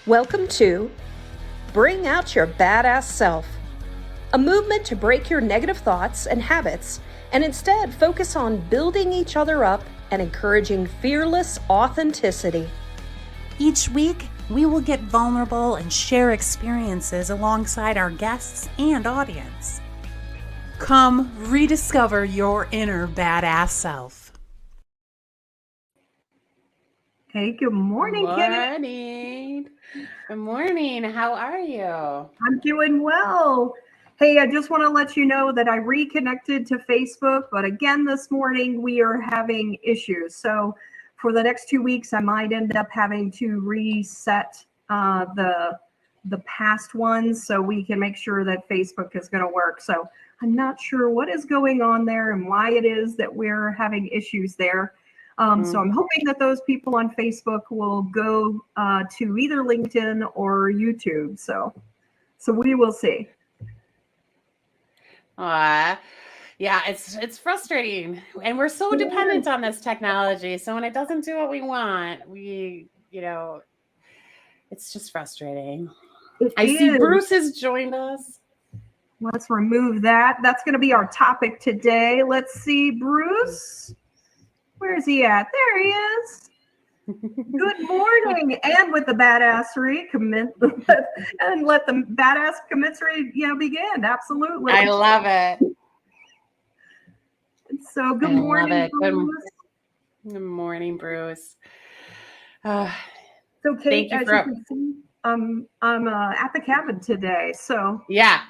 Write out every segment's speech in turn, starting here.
Welcome to Bring Out Your Badass Self, a movement to break your negative thoughts and habits and instead focus on building each other up and encouraging fearless authenticity. Each week, we will get vulnerable and share experiences alongside our guests and audience. Come rediscover your inner badass self. Hey, good morning, Cate. Good morning. How are you? I'm doing well. Hey, I just want to let you know that I reconnected to Facebook, but again, this morning we are having issues. So for the next 2 weeks, I might end up having to reset the past ones so we can make sure that Facebook is going to work. So I'm not sure what is going on there and why it is that we're having issues there. So I'm hoping that those people on Facebook will go to either LinkedIn or YouTube. So we will see. Yeah, it's frustrating, and we're so dependent on this technology. So when it doesn't do what we want, it's just frustrating. I see Bruce has joined us. Let's remove that. That's going to be our topic today. Let's see, Bruce. Where is he at? There he is. Good morning. And with the badassery, and let the badass commensurate, begin. Absolutely. I love it. So good morning, Bruce. Good morning, Bruce. So Cate, as you can see, I'm at the cabin today. So yeah.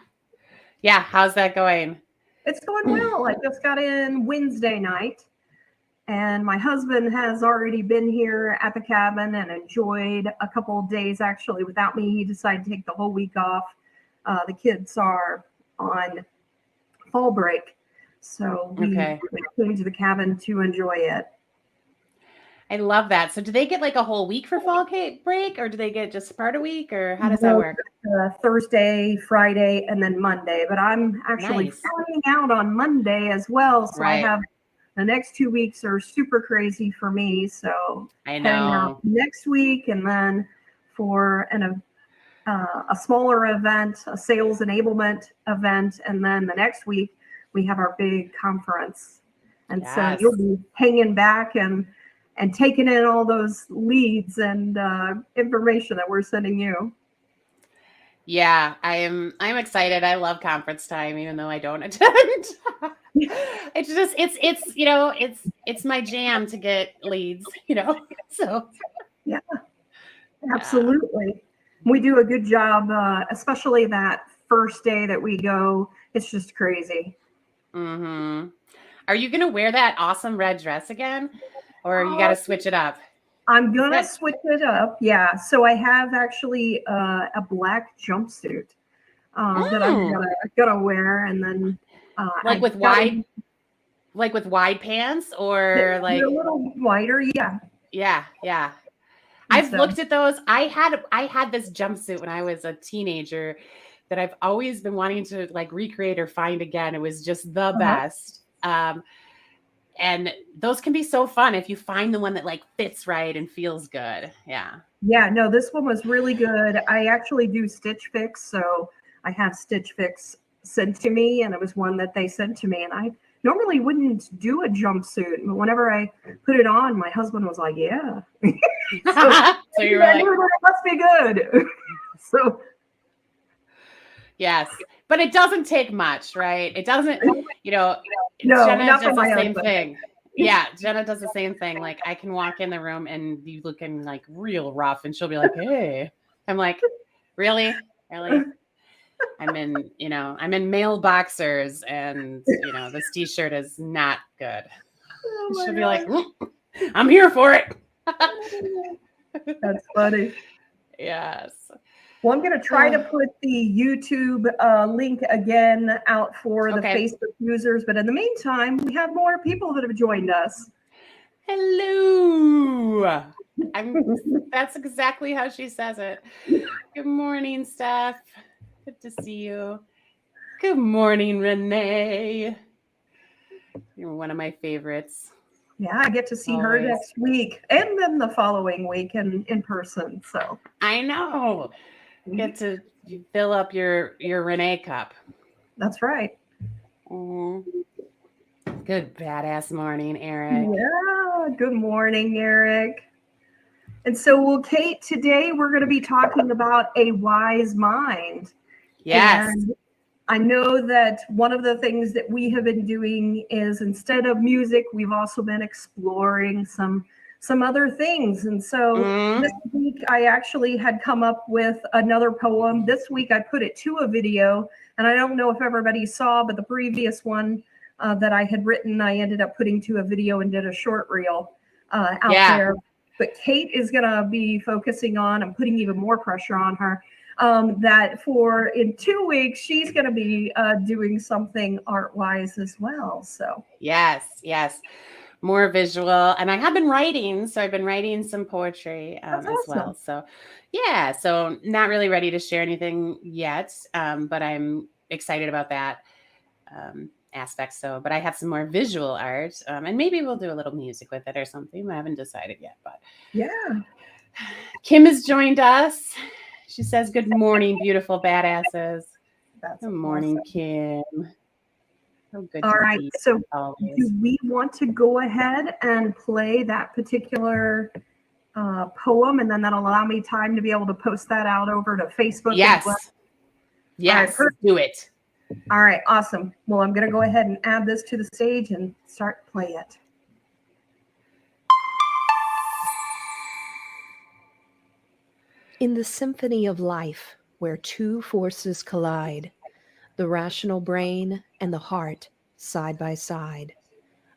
How's that going? It's going well. I just got in Wednesday night. And my husband has already been here at the cabin and enjoyed a couple of days actually without me. He decided to take the whole week off. The kids are on fall break. So we came to the cabin to enjoy it. I love that. So do they get like a whole week for fall break, or do they get just part a week, or how does that work? Thursday, Friday, and then Monday. But I'm actually flying out on Monday as well. So I have the next 2 weeks are super crazy for me. So I know. Heading out next week, and then for a smaller event, a sales enablement event, and then the next week we have our big conference. And so you'll be hanging back and taking in all those leads and information that we're sending you. Yeah, I'm excited. I love conference time, even though I don't attend. It's my jam to get leads, so. Yeah, absolutely. We do a good job, especially that first day that we go. It's just crazy. Mm-hmm. Are you going to wear that awesome red dress again, or you got to switch it up? I'm going to switch it up. Yeah. So I have actually a black jumpsuit that I'm gonna wear, and then with wide pants, or like a little wider. Yeah. I've looked at those. I had this jumpsuit when I was a teenager that I've always been wanting to like recreate or find again. It was just the best. And those can be so fun if you find the one that like fits right and feels good. Yeah, no, this one was really good. I actually do Stitch Fix, so I have Stitch Fix sent to me, and it was one that they sent to me, and I normally wouldn't do a jumpsuit, but whenever I put it on, my husband was like, yeah. So you were like, it must be good. So yes, but it doesn't take much, right? It doesn't, no, Jenna not does for the same thing. Yeah, Jenna does the same thing. Like I can walk in the room and be looking like real rough, and she'll be like, "Hey," I'm like, "Really? I'm in male boxers, and this t-shirt is not good." She'll be like, "I'm here for it." That's funny. Yes. Well, I'm going to try to put the YouTube link again out for the Facebook users. But in the meantime, we have more people that have joined us. Hello. That's exactly how she says it. Good morning, Steph. Good to see you. Good morning, Renee. You're one of my favorites. Yeah, I get to see her Always. next week and then the following week in person. So I know. Get to fill up your Renee cup. that's right. Mhm. Good badass morning, Eric. Yeah. Good morning, Eric. And so, well, Cate, today we're going to be talking about a wise mind. Yes. And I know that one of the things that we have been doing is instead of music, we've also been exploring some other things. And so this week I actually had come up with another poem. This week I put it to a video, and I don't know if everybody saw, but the previous one that I had written, I ended up putting to a video and did a short reel out there. But Cate is going to be focusing on, I'm putting even more pressure on her, that for in 2 weeks, she's going to be doing something art-wise as well. So yes. More visual. And I have been writing. So I've been writing some poetry that's as awesome. well. So yeah, so not really ready to share anything yet, but I'm excited about that aspect. So, but I have some more visual art, and maybe we'll do a little music with it or something. I haven't decided yet, but Yeah. Kim has joined us. She says, "Good morning, beautiful badasses." That's Good morning, awesome. Kim. So good All to right. see you So always. do we want to go ahead and play that particular poem, and then that'll allow me time to be able to post that out over to Facebook as well? Yes, All right, do it. all right, awesome. Well, I'm going to go ahead and add this to the stage and start play it. In the symphony of life, where two forces collide, the rational brain and the heart side by side,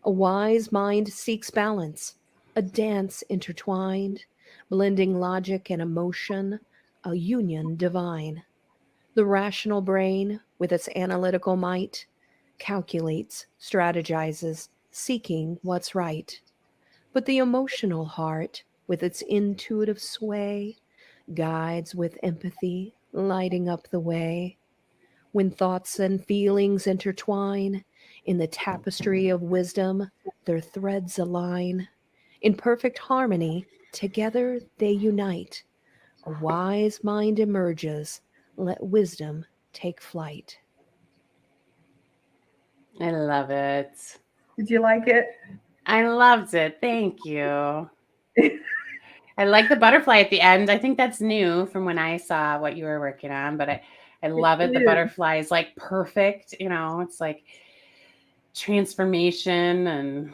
a wise mind seeks balance, a dance intertwined, blending logic and emotion, a union divine. The rational brain, with its analytical might, calculates, strategizes, seeking what's right. But the emotional heart, with its intuitive sway, guides with empathy, lighting up the way. When thoughts and feelings intertwine, in the tapestry of wisdom, their threads align. In perfect harmony, together they unite. A wise mind emerges, let wisdom take flight. I love it. Did you like it? I loved it. Thank you. I like the butterfly at the end. I think that's new from when I saw what you were working on, but I love it. The butterfly is like perfect. It's like transformation and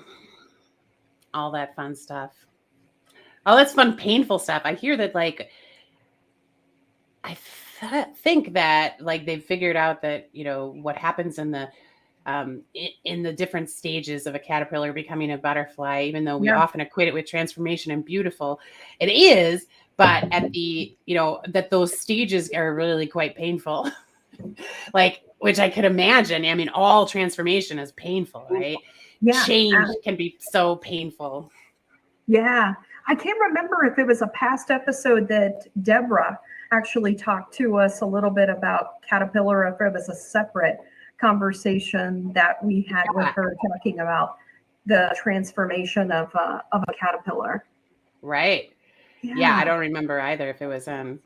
all that fun stuff. All that's fun, painful stuff. I hear that, like, I think that, like, they've figured out that, what happens in the different stages of a caterpillar becoming a butterfly, even though we Yeah. often equate it with transformation and beautiful, it is, but at the, that those stages are really quite painful. Like, which I could imagine. I mean, all transformation is painful, right? Yeah. Change can be so painful. Yeah. I can't remember if it was a past episode that Deborah actually talked to us a little bit about caterpillar, or if it was a separate conversation that we had with her talking about the transformation of a caterpillar. Right. Yeah, I don't remember either if it was on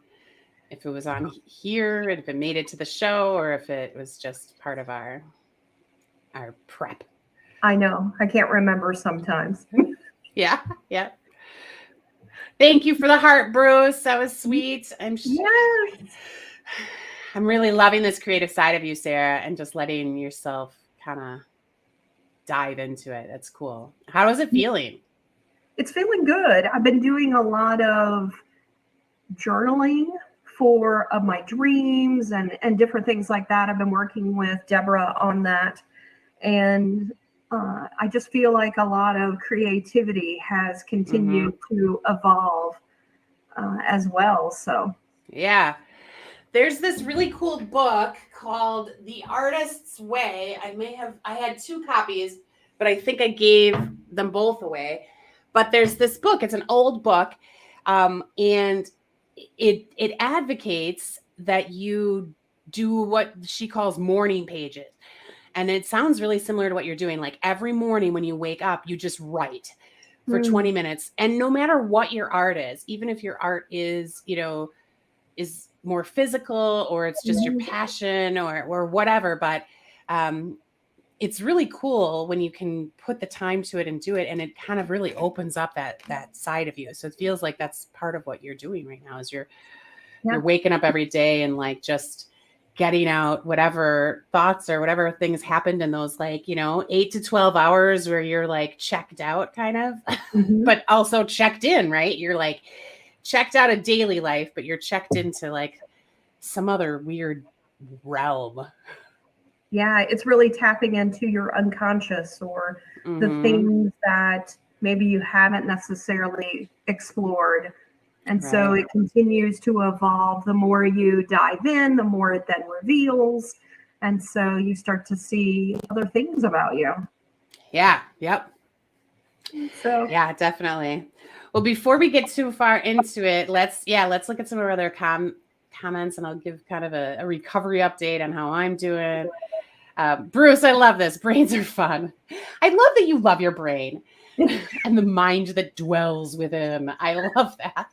here, and if it made it to the show, or if it was just part of our prep. I know. I can't remember sometimes. Yeah. Thank you for the heart, Bruce. That was sweet. Yes. I'm really loving this creative side of you, Sarah, and just letting yourself kind of dive into it. That's cool. How is it feeling? It's feeling good. I've been doing a lot of journaling for my dreams and different things like that. I've been working with Deborah on that. And I just feel like a lot of creativity has continued to evolve as well. So, yeah. There's this really cool book called The Artist's Way. I had 2 copies, but I think I gave them both away. But there's this book. It's an old book, and it advocates that you do what she calls morning pages. And it sounds really similar to what you're doing. Like every morning when you wake up, you just write for 20 minutes. And no matter what your art is, even if your art is, is more physical, or it's just your passion or whatever, but it's really cool when you can put the time to it and do it. And it kind of really opens up that side of you. So it feels like that's part of what you're doing right now is you're waking up every day and like just getting out whatever thoughts or whatever things happened in those 8 to 12 hours where you're like checked out kind of, but also checked in, right? You're like checked out of daily life, but you're checked into like some other weird realm. Yeah, it's really tapping into your unconscious or the things that maybe you haven't necessarily explored. And so it continues to evolve. The more you dive in, the more it then reveals. And so you start to see other things about you. Yeah. Yep. So yeah, definitely. Well, before we get too far into it, let's look at some of our other comments, and I'll give kind of a recovery update on how I'm doing. Bruce, I love this. Brains are fun. I love that you love your brain and the mind that dwells within. I love that.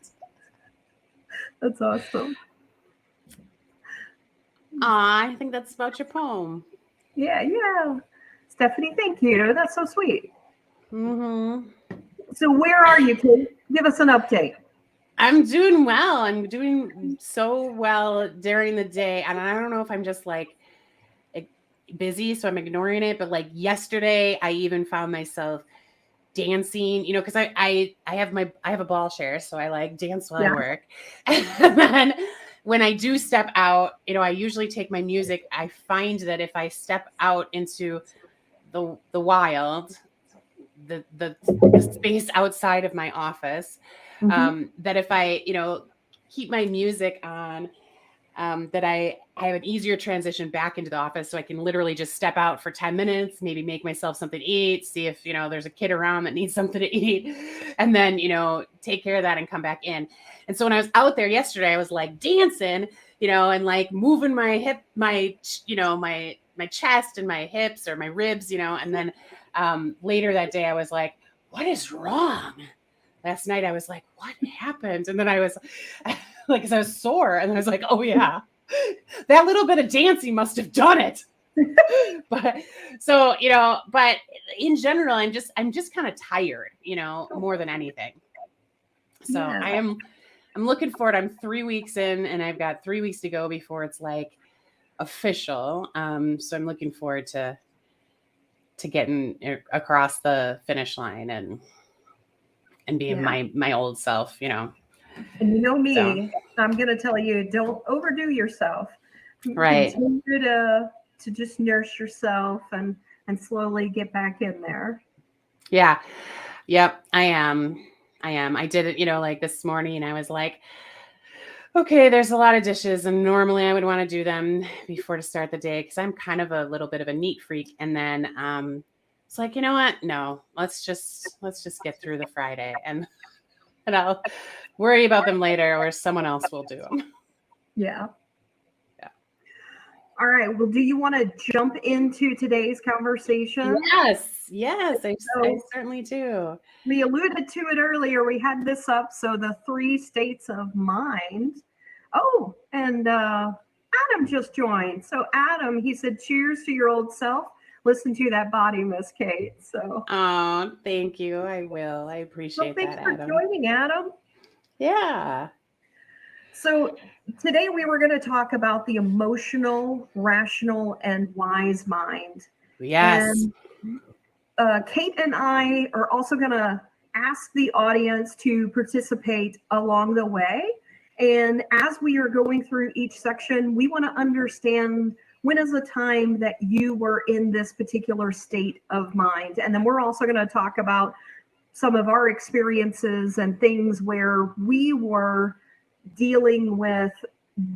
that's awesome. I think that's about your poem. Yeah. Stephanie, thank you. That's so sweet. Mm-hmm. So where are you, Kate? Give us an update. I'm doing well. I'm doing so well during the day. And I don't know if I'm just like busy, so I'm ignoring it. But like yesterday, I even found myself dancing, because I have a ball share, so I like dance while I work. And then when I do step out, I usually take my music. I find that if I step out into the wild, the space outside of my office, that if I keep my music on, that I have an easier transition back into the office, so I can literally just step out for 10 minutes, maybe make myself something to eat, see if there's a kid around that needs something to eat, and then take care of that and come back in. And so when I was out there yesterday, I was like dancing, and like moving my hip, my chest and my hips or my ribs, and then later that day I was like, what is wrong? Last night I was like, what happened? And then I was like, because I was sore, and I was like, oh yeah, that little bit of dancing must have done it. But so, but in general, I'm just kind of tired, more than anything. So I'm looking forward. I'm 3 weeks in, and I've got 3 weeks to go before it's like official. So I'm looking forward to getting across the finish line and being my old self, And you know me, so I'm going to tell you, don't overdo yourself. Right. Continue to just nurse yourself and slowly get back in there. Yeah. Yep. I am. I did it, like this morning, I was like, okay, there's a lot of dishes, and normally I would want to do them before to start the day, because I'm kind of a little bit of a neat freak. And then it's like, you know what? No, let's just get through the Friday, and I'll worry about them later, or someone else will do them. Yeah. All right. Well, do you want to jump into today's conversation? Yes, I certainly do. We alluded to it earlier. We had this up. So the 3 states of mind. Oh, and Adam just joined. So Adam, he said, cheers to your old self. Listen to that body, Miss Cate. So. Oh, thank you. I will. I appreciate that, Adam. Thanks for joining, Adam. Yeah. So today we were going to talk about the emotional, rational, and wise mind. Yes. And Cate and I are also going to ask the audience to participate along the way. And as we are going through each section, we want to understand when is the time that you were in this particular state of mind. And then we're also going to talk about some of our experiences and things where we were dealing with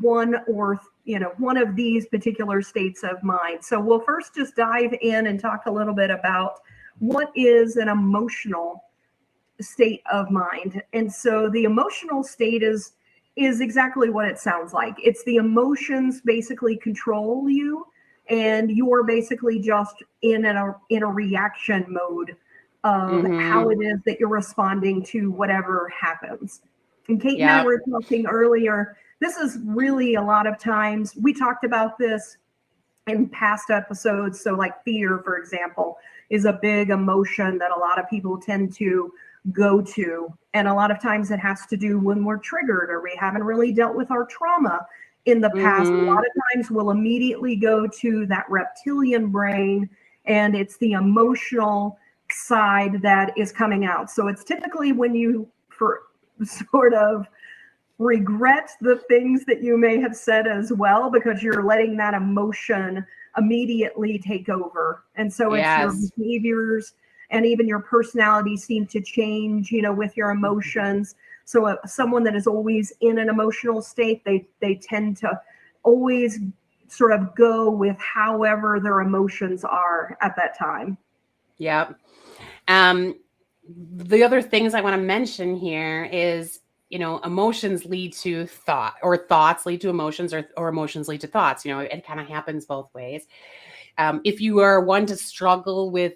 one of these particular states of mind. So we'll first just dive in and talk a little bit about what is an emotional state of mind. And so the emotional state is exactly what it sounds like. It's the emotions basically control you, and you're basically just in a reaction mode of how it is that you're responding to whatever happens. And Cate and I were talking earlier, this is really a lot of times, we talked about this in past episodes. So like fear, for example, is a big emotion that a lot of people tend to go to. And a lot of times it has to do when we're triggered or we haven't really dealt with our trauma in the past. A lot of times we'll immediately go to that reptilian brain, and it's the emotional side that is coming out. So it's typically when you sort of regret the things that you may have said as well, because you're letting that emotion immediately take over. And so it's your behaviors and even your personality seem to change, with your emotions. So someone that is always in an emotional state, they tend to always sort of go with however their emotions are at that time. Yep. The other things I want to mention here is, emotions lead to thought, or thoughts lead to emotions, or emotions lead to thoughts. It kind of happens both ways. If you are one to struggle with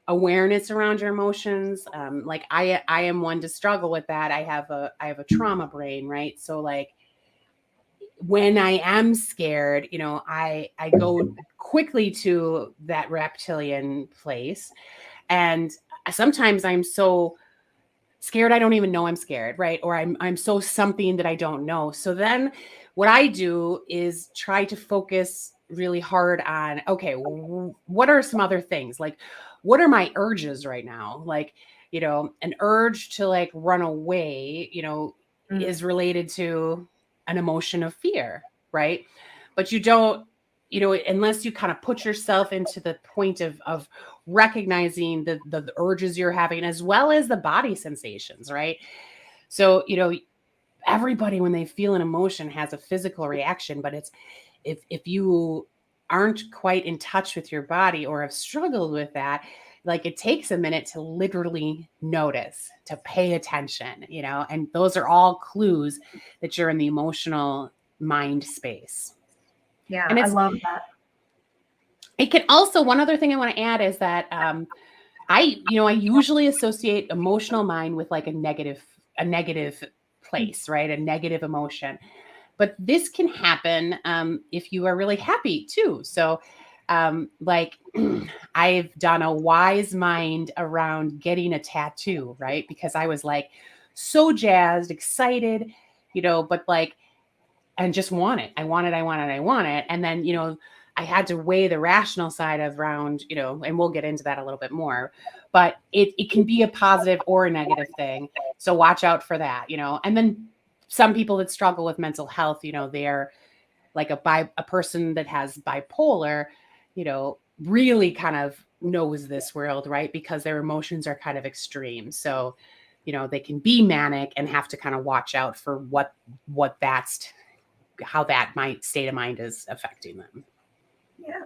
awareness around your emotions, like I am one to struggle with that. I have a trauma brain, right? So like when I am scared, I go quickly to that reptilian place. And sometimes I'm so scared I don't even know I'm scared, right? Or I'm so something that I don't know. So then what I do is try to focus really hard on, okay, what are some other things? Like, what are my urges right now? Like, an urge to like run away, is related to an emotion of fear, right? But you don't, unless you kind of put yourself into the point of recognizing the urges you're having, as well as the body sensations, right? So, everybody, when they feel an emotion, has a physical reaction, but it's, if you aren't quite in touch with your body or have struggled with that, like it takes a minute to literally notice, to pay attention, and those are all clues that you're in the emotional mind space. Yeah, And I love that. It can also, one other thing I want to add is that I usually associate emotional mind with like a negative place, right? A negative emotion. But this can happen if you are really happy too. So like I've done a wise mind around getting a tattoo, right? Because I was like so jazzed, excited, but like, and just want it. I want it. And then, I had to weigh the rational side around, and we'll get into that a little bit more, but it can be a positive or a negative thing. So watch out for that, and then some people that struggle with mental health, they're like a person that has bipolar, really kind of knows this world, right? Because their emotions are kind of extreme. So, they can be manic and have to kind of watch out for how that state of mind is affecting them. Yeah.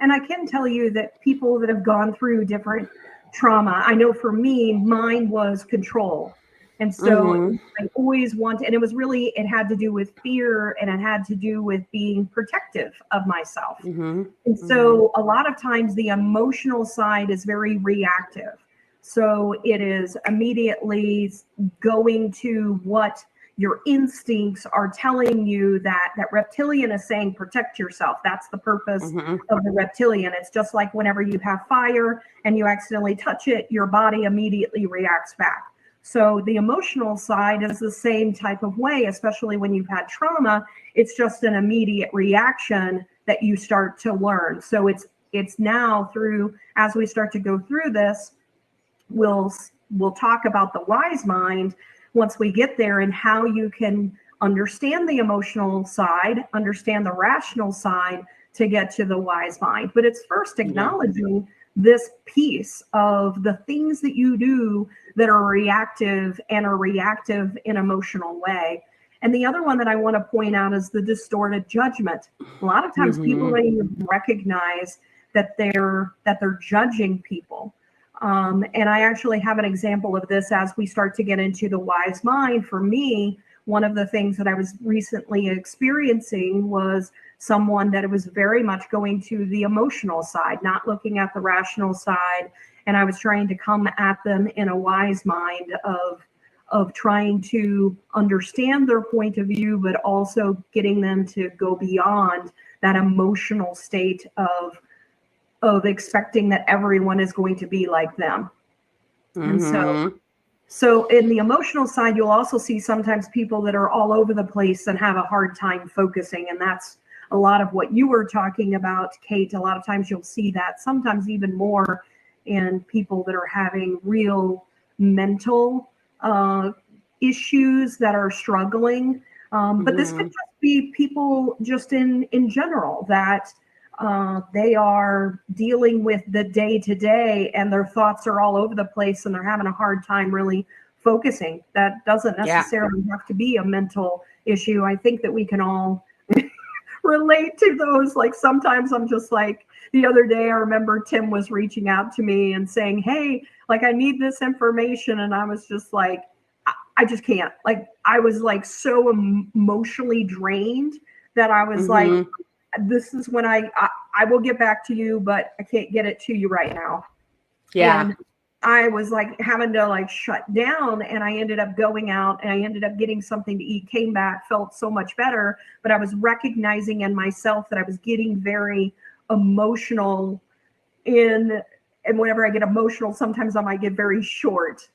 And I can tell you that people that have gone through different trauma, I know for me, mine was control. And so I always wanted, and it had to do with fear, and it had to do with being protective of myself. And so a lot of times the emotional side is very reactive. So it is immediately going to what your instincts are telling you, that reptilian is saying protect yourself. That's the purpose of the reptilian. It's just like whenever you have fire and you accidentally touch it, your body immediately reacts back. So the emotional side is the same type of way, especially when you've had trauma. It's just an immediate reaction that you start to learn. So it's now through, as we start to go through this, we'll talk about the wise mind once we get there, and how you can understand the emotional side, understand the rational side to get to the wise mind. But it's first acknowledging this piece of the things that you do that are reactive and are reactive in an emotional way. And the other one that I want to point out is the distorted judgment. A lot of times people don't even recognize that they're judging people. And I actually have an example of this as we start to get into the wise mind. For me, one of the things that I was recently experiencing was someone that was very much going to the emotional side, not looking at the rational side. And I was trying to come at them in a wise mind of trying to understand their point of view, but also getting them to go beyond that emotional state of expecting that everyone is going to be like them. And so in the emotional side, you'll also see sometimes people that are all over the place and have a hard time focusing. And that's a lot of what you were talking about, Cate. A lot of times you'll see that, sometimes even more in people that are having real mental issues that are struggling. But this could just be people just in general that they are dealing with the day to day and their thoughts are all over the place and they're having a hard time really focusing. That doesn't necessarily have to be a mental issue. I think that we can all relate to those. Like sometimes I'm just like, the other day I remember Tim was reaching out to me and saying, hey, like I need this information. And I was just like, I just can't. Like I was like so emotionally drained that I was like, this is when I will get back to you, but I can't get it to you right now. Yeah. And I was like having to like shut down, and I ended up going out and I ended up getting something to eat, came back, felt so much better. But I was recognizing in myself that I was getting very emotional and whenever I get emotional, sometimes I might get very short.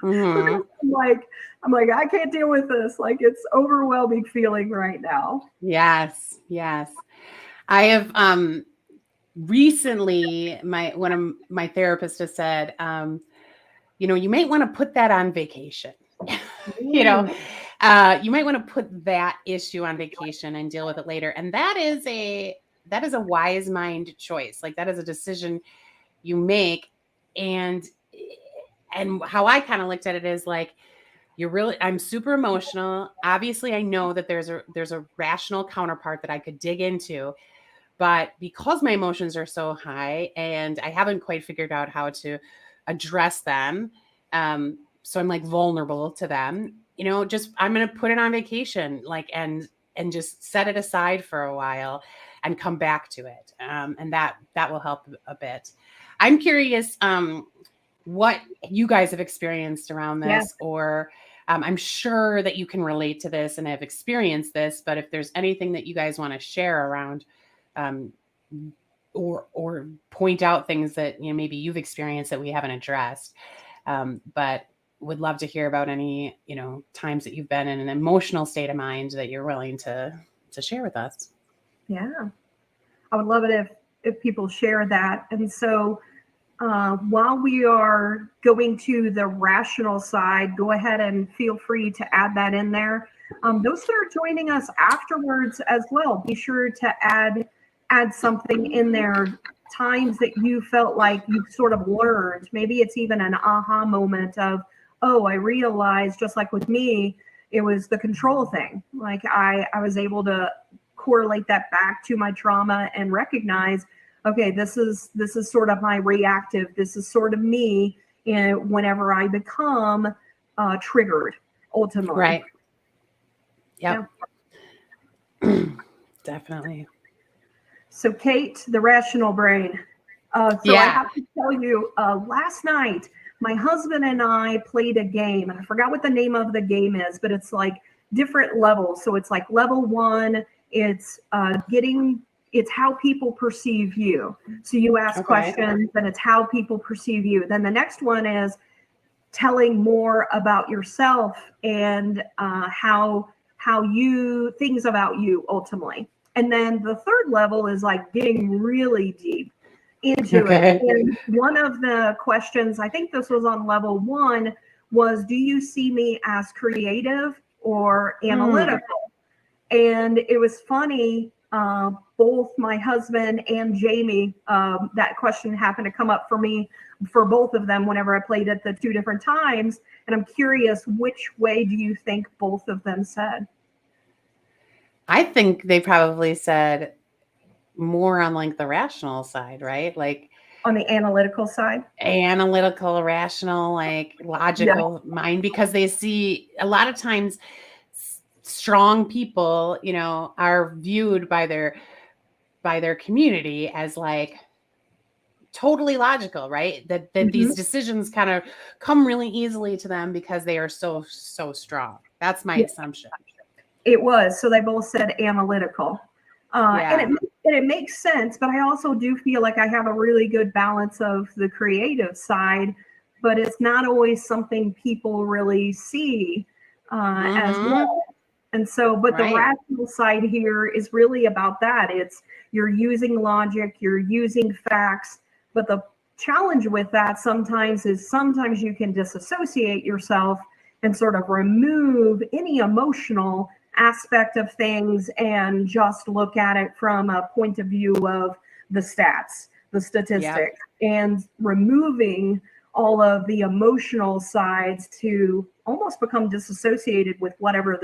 I'm like, I can't deal with this. Like it's overwhelming feeling right now. Yes. I have recently one of my therapists has said, you might want to put that on vacation. You might want to put that issue on vacation and deal with it later. And that is a wise mind choice. Like that is a decision you make. And how I kind of looked at it is like, I'm super emotional. Obviously I know that there's a rational counterpart that I could dig into, but because my emotions are so high and I haven't quite figured out how to address them, so I'm like vulnerable to them, I'm going to put it on vacation, like, and just set it aside for a while and come back to it. And that will help a bit. I'm curious, what you guys have experienced around this, or I'm sure that you can relate to this and have experienced this, but if there's anything that you guys want to share around, or point out things that, maybe you've experienced that we haven't addressed. But would love to hear about any, times that you've been in an emotional state of mind that you're willing to share with us. Yeah. I would love it if people share that. And so, while we are going to the rational side, go ahead and feel free to add that in there. Those that are joining us afterwards as well, be sure to add something in there, times that you felt like you sort of learned. Maybe it's even an aha moment of, oh, I realized, just like with me, it was the control thing. Like I was able to correlate that back to my trauma and recognize, okay, this is sort of my reactive. This is sort of me whenever I become triggered, ultimately. Right. Yep. Yeah. Definitely. So Cate, the rational brain. I have to tell you, last night, my husband and I played a game, and I forgot what the name of the game is, but it's like different levels. So it's like level 1, it's it's how people perceive you. So you ask questions and it's how people perceive you. Then the next one is telling more about yourself and things about you ultimately. And then the third level is like getting really deep into it. And one of the questions, I think this was on level 1, was, do you see me as creative or analytical? And it was funny, both my husband and Jamie, that question happened to come up for me, for both of them, whenever I played it the 2 different times. And I'm curious, which way do you think both of them said? I think they probably said more on like the rational side, right? Like on the analytical side? Analytical, rational, like logical mind, because they see a lot of times strong people, you know, are viewed by their community as like totally logical, right? That these decisions kind of come really easily to them because they are so strong. That's my assumption. It was. So they both said analytical. Yeah. And it makes sense, but I also do feel like I have a really good balance of the creative side, but it's not always something people really see as well. And so, but the Right. rational side here is really about that. It's you're using logic, you're using facts, but the challenge with that sometimes is sometimes you can disassociate yourself and sort of remove any emotional aspect of things and just look at it from a point of view of the stats, the statistics, and removing all of the emotional sides to almost become disassociated with whatever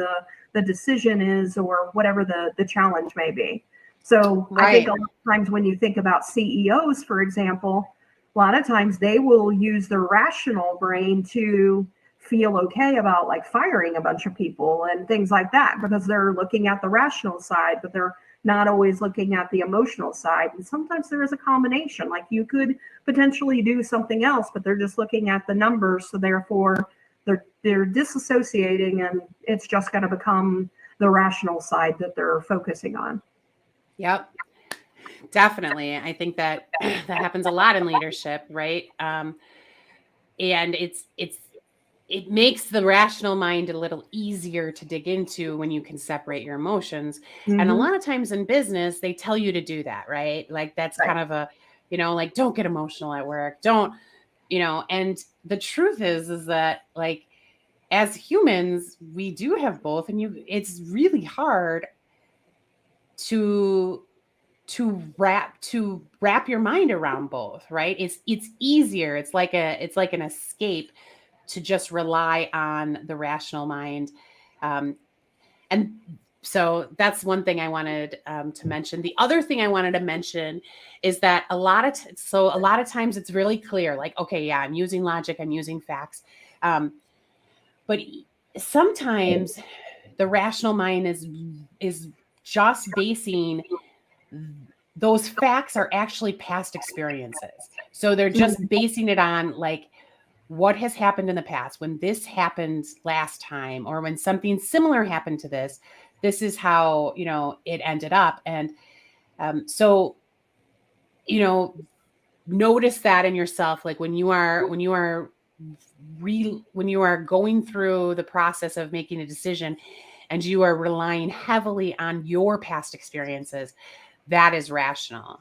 the decision is or whatever the challenge may be. So I think a lot of times when you think about CEOs, for example, a lot of times they will use their rational brain to feel okay about like firing a bunch of people and things like that because they're looking at the rational side, but they're not always looking at the emotional side. And sometimes there is a combination. Like you could potentially do something else, but they're just looking at the numbers. So therefore they're disassociating and it's just going to become the rational side that they're focusing on. Yep. Definitely. I think that that happens a lot in leadership, right? And it makes the rational mind a little easier to dig into when you can separate your emotions. And a lot of times in business, they tell you to do that, right? Like that's kind of a, you know, like don't get emotional at work. Don't, you know, and the truth is that like as humans, we do have both, and it's really hard to wrap your mind around both, right? It's easier. It's like an escape to just rely on the rational mind. And so that's one thing I wanted to mention. The other thing I wanted to mention is that a lot of times it's really clear, like, okay, yeah, I'm using logic, I'm using facts. But sometimes the rational mind is just basing those facts are actually past experiences. So they're just basing it on like what has happened in the past. When this happened last time, or when something similar happened to this is how, you know, it ended up. And so, you know, notice that in yourself, like when you are going through the process of making a decision and you are relying heavily on your past experiences, that is rational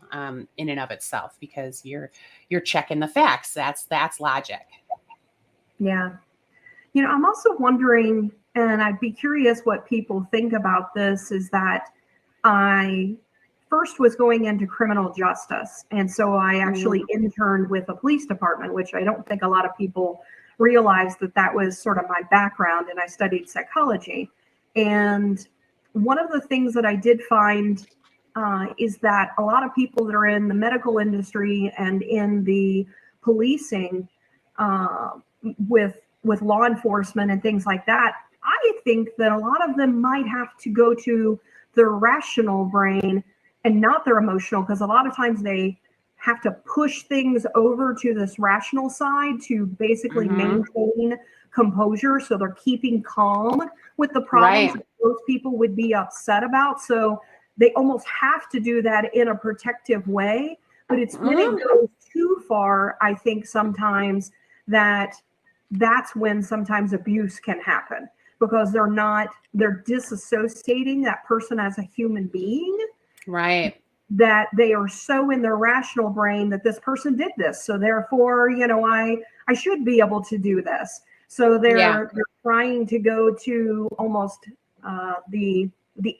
in and of itself, because you're checking the facts. That's logic. Yeah. You know, I'm also wondering, and I'd be curious what people think about this, is that I first was going into criminal justice. And so I actually interned with a police department, which I don't think a lot of people realize that was sort of my background. And I studied psychology. And one of the things that I did find is that a lot of people that are in the medical industry and in the policing with law enforcement and things like that, I think that a lot of them might have to go to their rational brain and not their emotional, because a lot of times they have to push things over to this rational side to basically maintain composure. So they're keeping calm with the problems that those people would be upset about. So they almost have to do that in a protective way. But it's when it goes too far, I think sometimes that's when sometimes abuse can happen, because they're disassociating that person as a human being. Right. That they are so in their rational brain that this person did this. So therefore, you know, I should be able to do this. So they're trying to go to almost the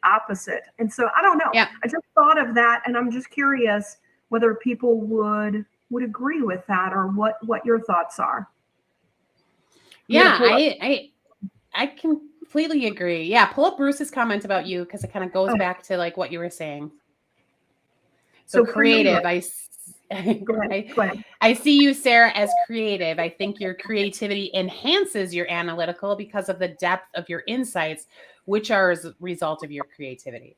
opposite. And so I don't know. Yeah. I just thought of that, and I'm just curious whether people would agree with that, or what your thoughts are. Yeah, I completely agree. Yeah, pull up Bruce's comment about you, because it kind of goes back to like what you were saying. So creative, Go ahead. Go ahead. I see you, Sarah, as creative. I think your creativity enhances your analytical because of the depth of your insights, which are as a result of your creativity.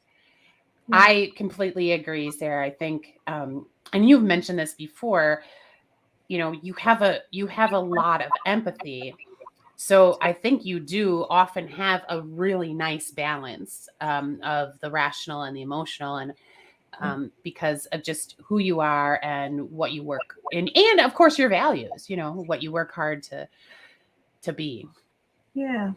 Yeah. I completely agree, Sarah. I think, and you've mentioned this before, you have a lot of empathy. So I think you do often have a really nice balance of the rational and the emotional, and because of just who you are and what you work in, and of course your values, what you work hard to be. Yeah.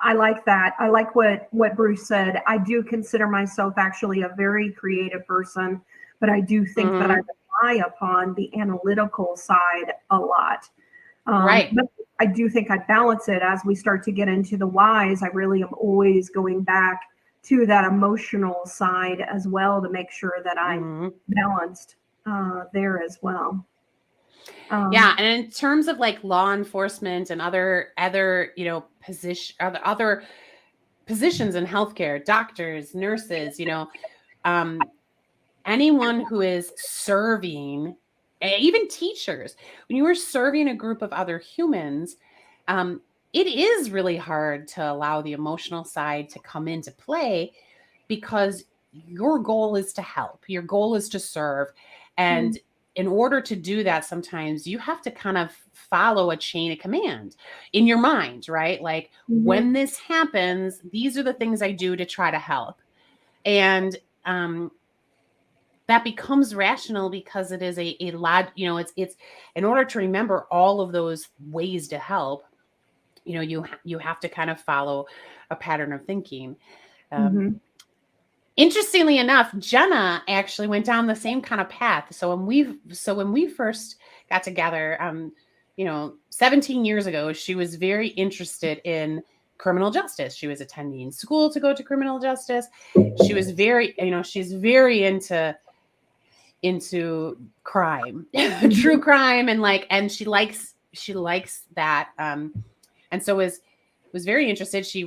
I like that. I like what Bruce said. I do consider myself actually a very creative person, but I do think that I rely upon the analytical side a lot. Right. But I do think I balance it as we start to get into the whys. I really am always going back to that emotional side as well to make sure that I'm balanced there as well. Yeah, and in terms of like law enforcement and other other positions in healthcare, doctors, nurses, anyone who is serving, even teachers, when you are serving a group of other humans, it is really hard to allow the emotional side to come into play because your goal is to help, your goal is to serve. And in order to do that, sometimes you have to kind of follow a chain of command in your mind, right? Like when this happens, these are the things I do to try to help. And that becomes rational because it is a lot, it's in order to remember all of those ways to help, you have to kind of follow a pattern of thinking. Interestingly enough, Jenna actually went down the same kind of path. So when we first got together, 17 years ago, she was very interested in criminal justice. She was attending school to go to criminal justice. She was very, she's very into crime, true crime, and she likes that. And so was very interested. She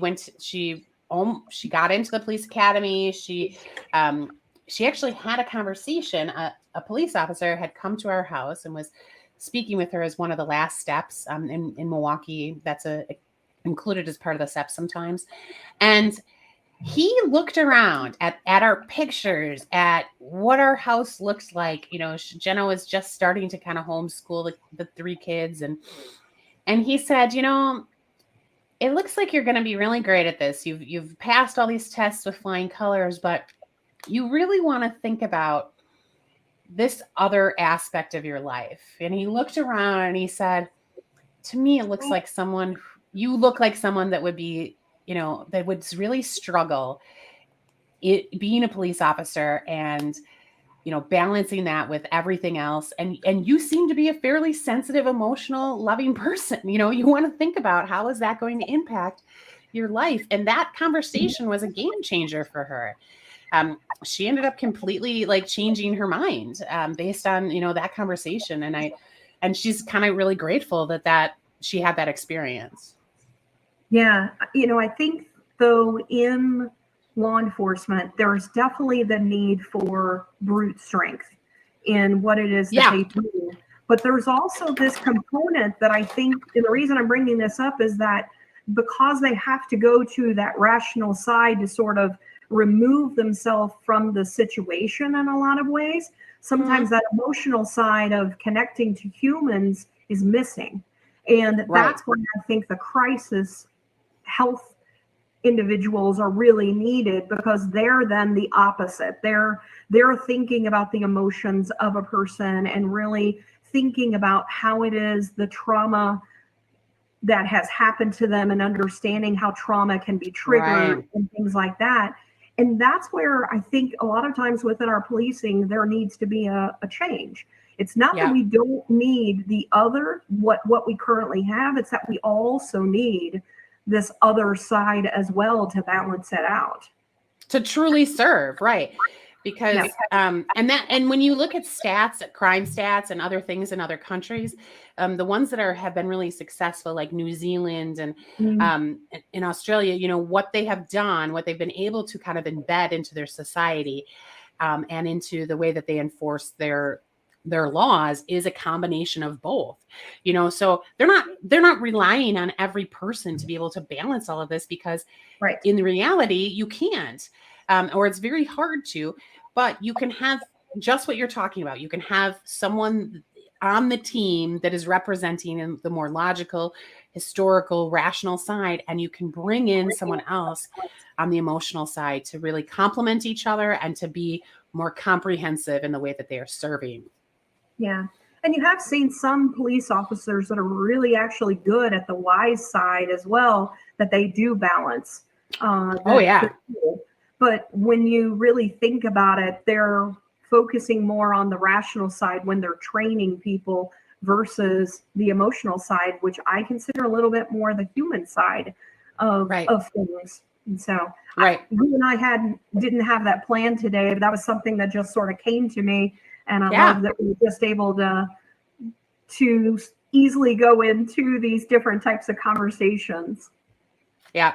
got into the police academy. She actually had a conversation. A police officer had come to our house and was speaking with her as one of the last steps in Milwaukee. That's included as part of the steps sometimes. And he looked around at our pictures, at what our house looks like. Jenna was just starting to kind of homeschool the 3 kids. And he said, it looks like you're going to be really great at this. You've passed all these tests with flying colors, but you really want to think about this other aspect of your life. And he looked around and he said, to me, it looks like you look like someone that would be, that would really struggle being a police officer and, balancing that with everything else. And you seem to be a fairly sensitive, emotional, loving person. You want to think about how is that going to impact your life? And that conversation was a game changer for her. She ended up completely like changing her mind based on, that conversation. And she's kind of really grateful that she had that experience. Yeah. I think though in law enforcement, there's definitely the need for brute strength in what it is that they do. But there's also this component that I think, and the reason I'm bringing this up is that because they have to go to that rational side to sort of remove themselves from the situation in a lot of ways, sometimes that emotional side of connecting to humans is missing. And that's why I think the crisis health individuals are really needed, because they're then the opposite. They're thinking about the emotions of a person and really thinking about how it is the trauma that has happened to them and understanding how trauma can be triggered and things like that. And that's where I think a lot of times within our policing, there needs to be a change. It's not that we don't need the other, what we currently have. It's that we also need this other side as well to balance it out, to truly serve, right? Because and when you look at stats, at crime stats and other things in other countries, the ones that have been really successful, like New Zealand and in Australia, what they have done, what they've been able to kind of embed into their society and into the way that they enforce their their laws is a combination of both, so they're not relying on every person to be able to balance all of this, because Right. in reality you can't, or it's very hard to. But you can have just what you're talking about. You can have someone on the team that is representing in the more logical, historical, rational side, and you can bring in someone else on the emotional side to really complement each other and to be more comprehensive in the way that they are serving. Yeah. And you have seen some police officers that are really actually good at the wise side as well, that they do balance. Oh, yeah. But when you really think about it, they're focusing more on the rational side when they're training people versus the emotional side, which I consider a little bit more the human side of things. And so you and I didn't have that plan today, but that was something that just sort of came to me. And I love that we were just able to easily go into these different types of conversations. Yeah.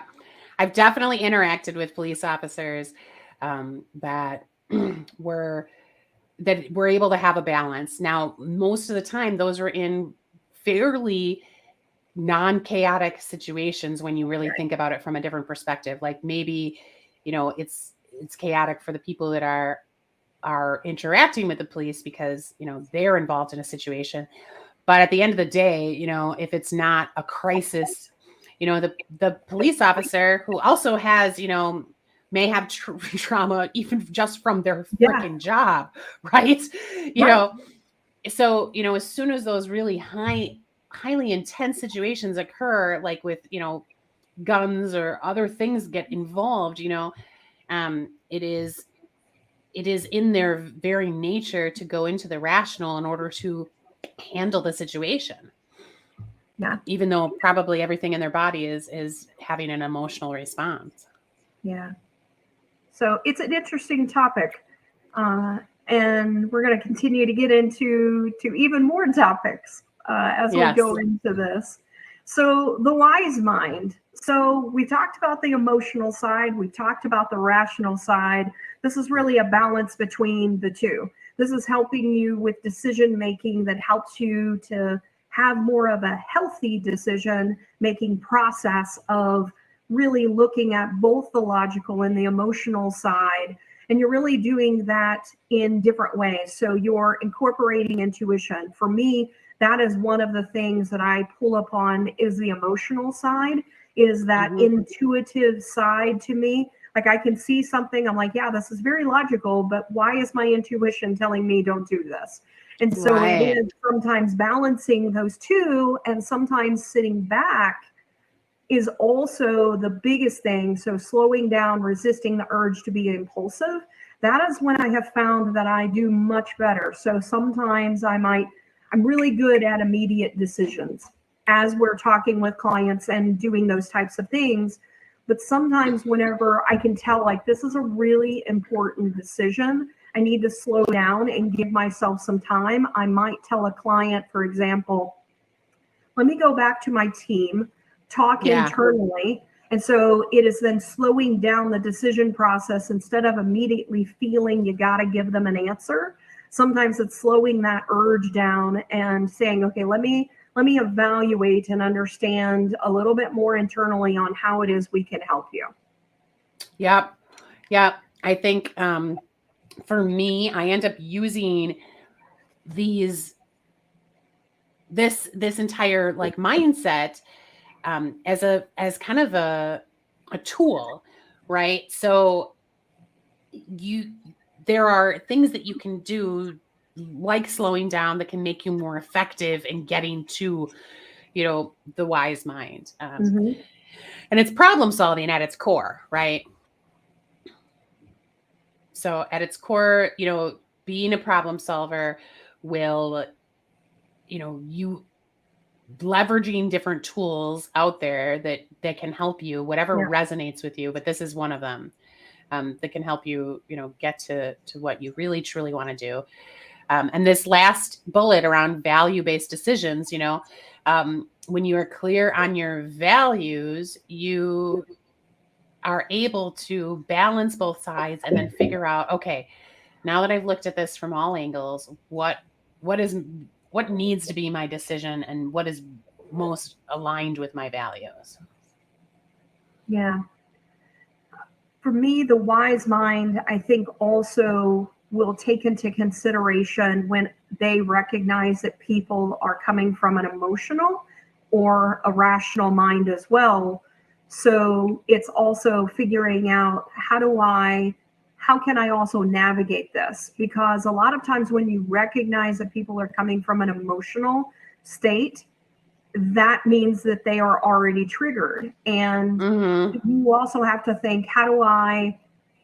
I've definitely interacted with police officers that were able to have a balance. Now, most of the time, those are in fairly non-chaotic situations when you really think about it from a different perspective. Like maybe, it's chaotic for the people that are interacting with the police because, they're involved in a situation. But at the end of the day, if it's not a crisis, the police officer who also has, may have trauma even just from their freaking job, right? So, as soon as those really highly intense situations occur, like with, guns or other things get involved, it is in their very nature to go into the rational in order to handle the situation. Yeah. Even though probably everything in their body is having an emotional response. Yeah. So it's an interesting topic. And we're going to continue to get into even more topics as we go into this. So the wise mind. So we talked about the emotional side. We talked about the rational side. This is really a balance between the two. This is helping you with decision making that helps you to have more of a healthy decision making process of really looking at both the logical and the emotional side. And you're really doing that in different ways. So you're incorporating intuition. For me, that is one of the things that I pull upon is the emotional side, is that intuitive side to me. Like I can see something, I'm like, yeah, this is very logical, but why is my intuition telling me don't do this? And so it is sometimes balancing those two, and sometimes sitting back is also the biggest thing. So slowing down, resisting the urge to be impulsive, that is when I have found that I do much better. So sometimes I'm really good at immediate decisions as we're talking with clients and doing those types of things. But sometimes whenever I can tell, like, this is a really important decision, I need to slow down and give myself some time. I might tell a client, for example, let me go back to my team, talk internally. And so it is then slowing down the decision process instead of immediately feeling you got to give them an answer. Sometimes it's slowing that urge down and saying, okay, let me evaluate and understand a little bit more internally on how it is we can help you. Yep. I think for me, I end up using this entire like mindset as kind of a tool, right? So there are things that you can do like slowing down that can make you more effective in getting to, the wise mind. And it's problem solving at its core, right? So at its core, being a problem solver will, you leveraging different tools out there that can help you, whatever resonates with you. But this is one of them that can help you, get to what you really truly want to do. And this last bullet around value-based decisions, when you are clear on your values, you are able to balance both sides and then figure out, okay, now that I've looked at this from all angles, what what needs to be my decision and what is most aligned with my values. Yeah. For me, the wise mind, I think, also will take into consideration when they recognize that people are coming from an emotional or a rational mind as well. So it's also figuring out how can I also navigate this? Because a lot of times when you recognize that people are coming from an emotional state, that means that they are already triggered. And you also have to think, how do I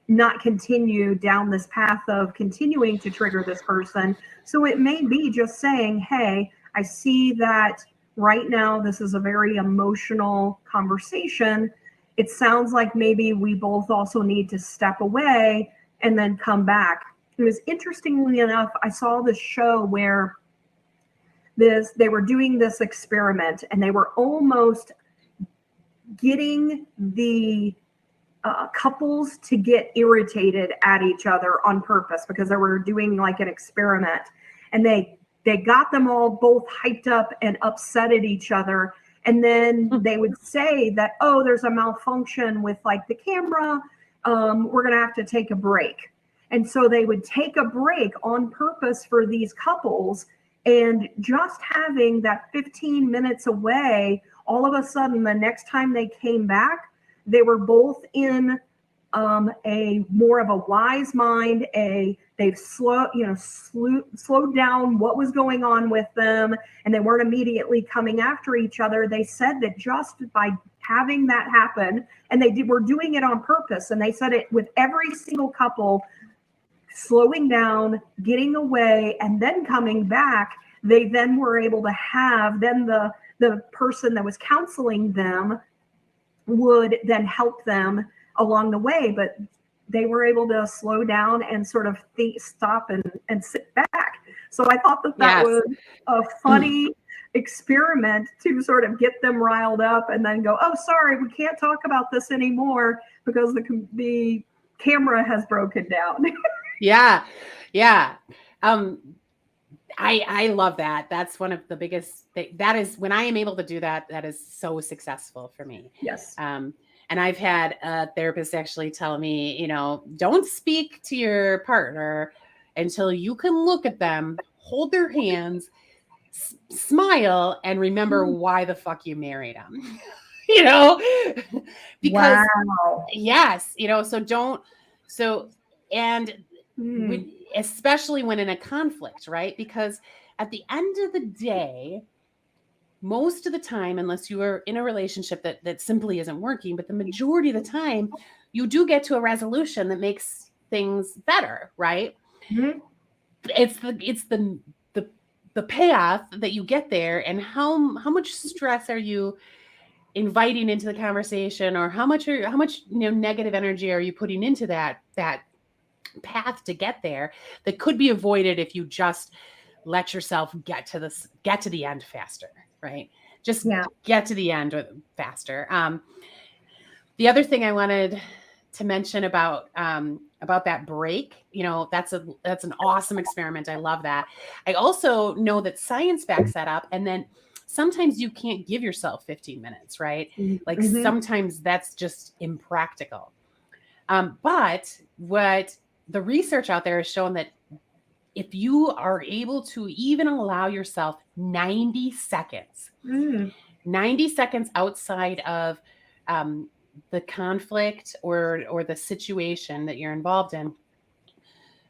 not continue down this path of continuing to trigger this person? So it may be just saying, hey, I see that right now this is a very emotional conversation. It sounds like maybe we both also need to step away and then come back. It was, interestingly enough, I saw this show where they were doing this experiment, and they were almost getting the couples to get irritated at each other on purpose, because they were doing like an experiment, and they got them all both hyped up and upset at each other. And then they would say that, oh, there's a malfunction with like the camera. We're going to have to take a break. And so they would take a break on purpose for these couples. And just having that 15 minutes away, all of a sudden, the next time they came back, they were both in a more of a wise mind. They've slowed down what was going on with them, and they weren't immediately coming after each other. They said that just by having that happen, and were doing it on purpose, and they said it with every single couple, slowing down, getting away, and then coming back, they then were able to have, then the person that was counseling them would then help them along the way. But they were able to slow down and sort of stop and sit back. So I thought that was a funny experiment to sort of get them riled up and then go, oh, sorry, we can't talk about this anymore because the camera has broken down. Yeah. I love that. That's one of the biggest that is, when I am able to do that, that is so successful for me. Yes. And I've had a therapist actually tell me, don't speak to your partner until you can look at them, hold their hands, smile, and remember why the fuck you married them. Because yes, especially when in a conflict, right? Because at the end of the day, most of the time, unless you are in a relationship that simply isn't working, but the majority of the time, you do get to a resolution that makes things better, right? Mm-hmm. It's the path that you get there, and how much stress are you inviting into the conversation, or how much negative energy are you putting into that path to get there, that could be avoided if you just let yourself get to the end faster, right? Just get to the end faster. The other thing I wanted to mention about that break, that's an awesome experiment. I love that. I also know that science backs that up, and then sometimes you can't give yourself 15 minutes, right? Like sometimes that's just impractical. But what the research out there has shown, that if you are able to even allow yourself 90 seconds, 90 seconds outside of the conflict or the situation that you're involved in,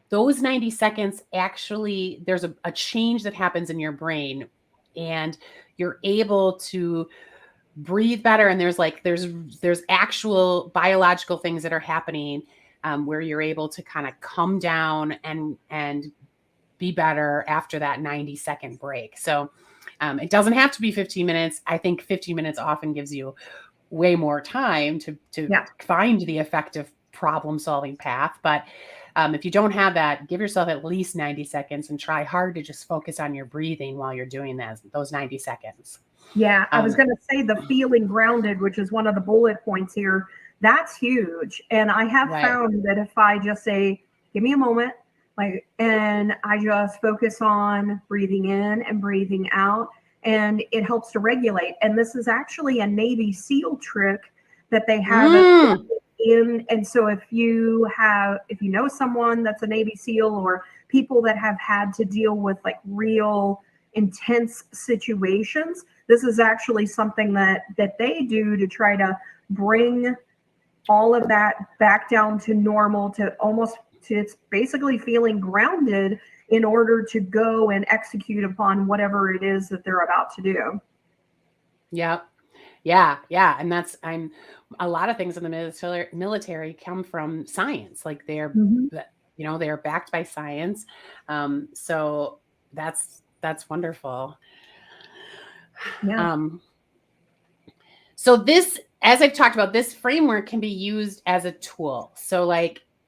those 90 seconds actually, there's a change that happens in your brain, and you're able to breathe better. And there's actual biological things that are happening where you're able to kind of come down and be better after that 90-second break. So it doesn't have to be 15 minutes. I think 15 minutes often gives you way more time to find the effective problem-solving path. But if you don't have that, give yourself at least 90 seconds and try hard to just focus on your breathing while you're doing those 90 seconds. Yeah, I was going to say the feeling grounded, which is one of the bullet points here. That's huge. And I have found that if I just say, give me a moment, And I just focus on breathing in and breathing out, and it helps to regulate. And this is actually a Navy SEAL trick that they have in. And so if you know someone that's a Navy SEAL, or people that have had to deal with like real intense situations, this is actually something that they do to try to bring all of that back down to normal, to it's basically feeling grounded in order to go and execute upon whatever it is that they're about to do. Yeah. Yeah. Yeah. And a lot of things in the military come from science. Like they're backed by science. So that's wonderful. Yeah. So this, as I've talked about, this framework can be used as a tool. So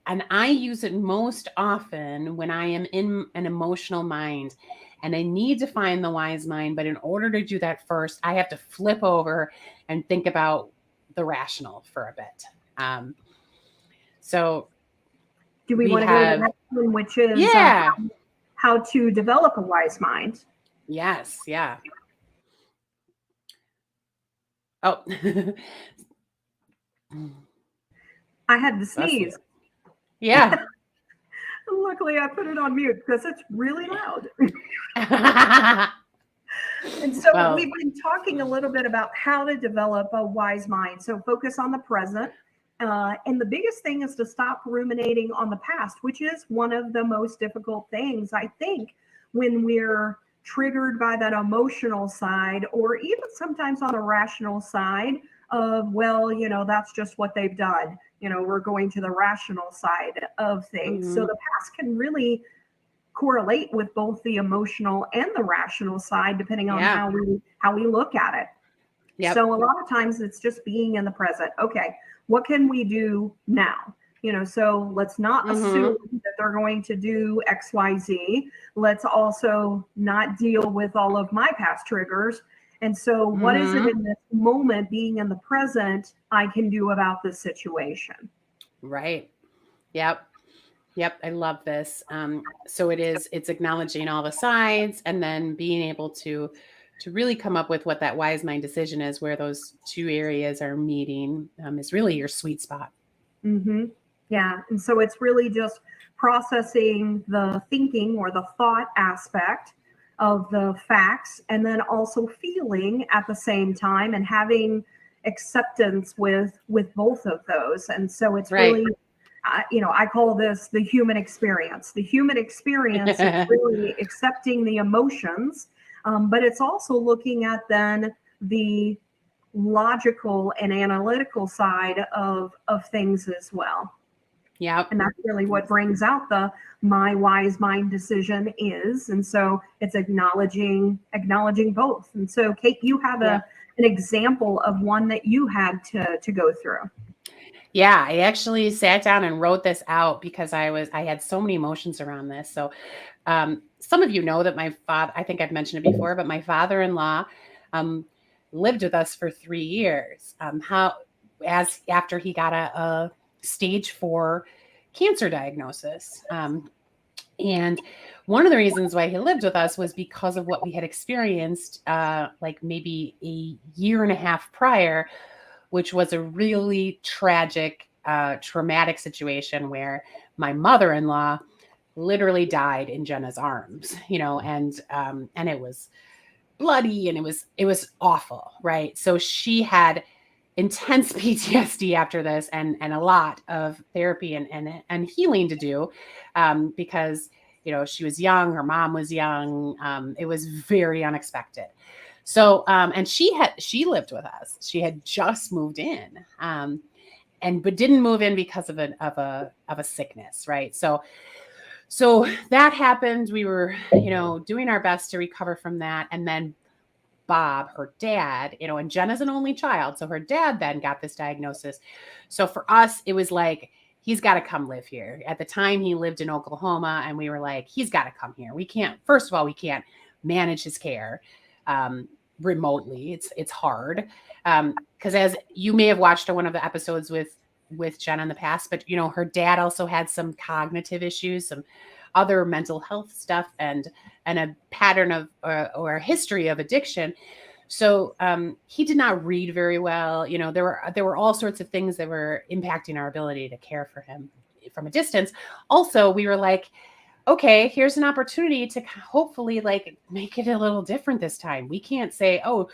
and I use it most often when I am in an emotional mind and I need to find the wise mind. But in order to do that first, I have to flip over and think about the rational for a bit. So do we want to go to the next one, which is how to develop a wise mind? Yes. Yeah. Oh. I had to sneeze. Yeah. Luckily, I put it on mute because it's really loud. And so we've been talking a little bit about how to develop a wise mind. So focus on the present. And the biggest thing is to stop ruminating on the past, which is one of the most difficult things, I think, when we're triggered by that emotional side, or even sometimes on the rational side of, well, that's just what they've done. We're going to the rational side of things. So the past can really correlate with both the emotional and the rational side, depending on how we look at it. Yep. So a lot of times it's just being in the present. Okay, what can we do now? So let's not assume that they're going to do X, Y, Z. Let's also not deal with all of my past triggers. And so what is it in this moment, being in the present, I can do about this situation? Right. Yep. I love this. So it's acknowledging all the sides and then being able to really come up with what that wise mind decision is, where those two areas are meeting, is really your sweet spot. Yeah. And so it's really just processing the thinking or the thought aspect of the facts, and then also feeling at the same time and having acceptance with both of those. And so it's really, I call this the human experience. The human experience is really accepting the emotions, but it's also looking at then the logical and analytical side of things as well. Yeah. And that's really what brings out my wise mind decision is. And so it's acknowledging both. And so Cate, you have an example of one that you had to go through. Yeah, I actually sat down and wrote this out because I had so many emotions around this. So some of you know that my father, I think I've mentioned it before, but my father-in-law lived with us for 3 years. After he got a stage 4 cancer diagnosis. And one of the reasons why he lived with us was because of what we had experienced, like maybe a year and a half prior, which was a really tragic, traumatic situation where my mother-in-law literally died in Jenna's arms, and it was bloody and it was awful. Right. So she had intense PTSD after this, and a lot of therapy and healing to do, because, she was young, her mom was young. It was very unexpected. So, and she lived with us. She had just moved in, but didn't move in because of a sickness. Right. So that happened. We were, doing our best to recover from that. And then Bob, her dad, and Jenna's an only child. So her dad then got this diagnosis. So for us, it was like, he's got to come live here. At the time he lived in Oklahoma, and we were like, he's got to come here. We can't manage his care remotely. It's hard. Cause as you may have watched one of the episodes with Jenna in the past, but her dad also had some cognitive issues, some other mental health stuff and a pattern of or a history of addiction. So he did not read very well. You know, there were all sorts of things that were impacting our ability to care for him from a distance. Also, we were like, okay, here's an opportunity to hopefully like make it a little different this time. We can't say, oh,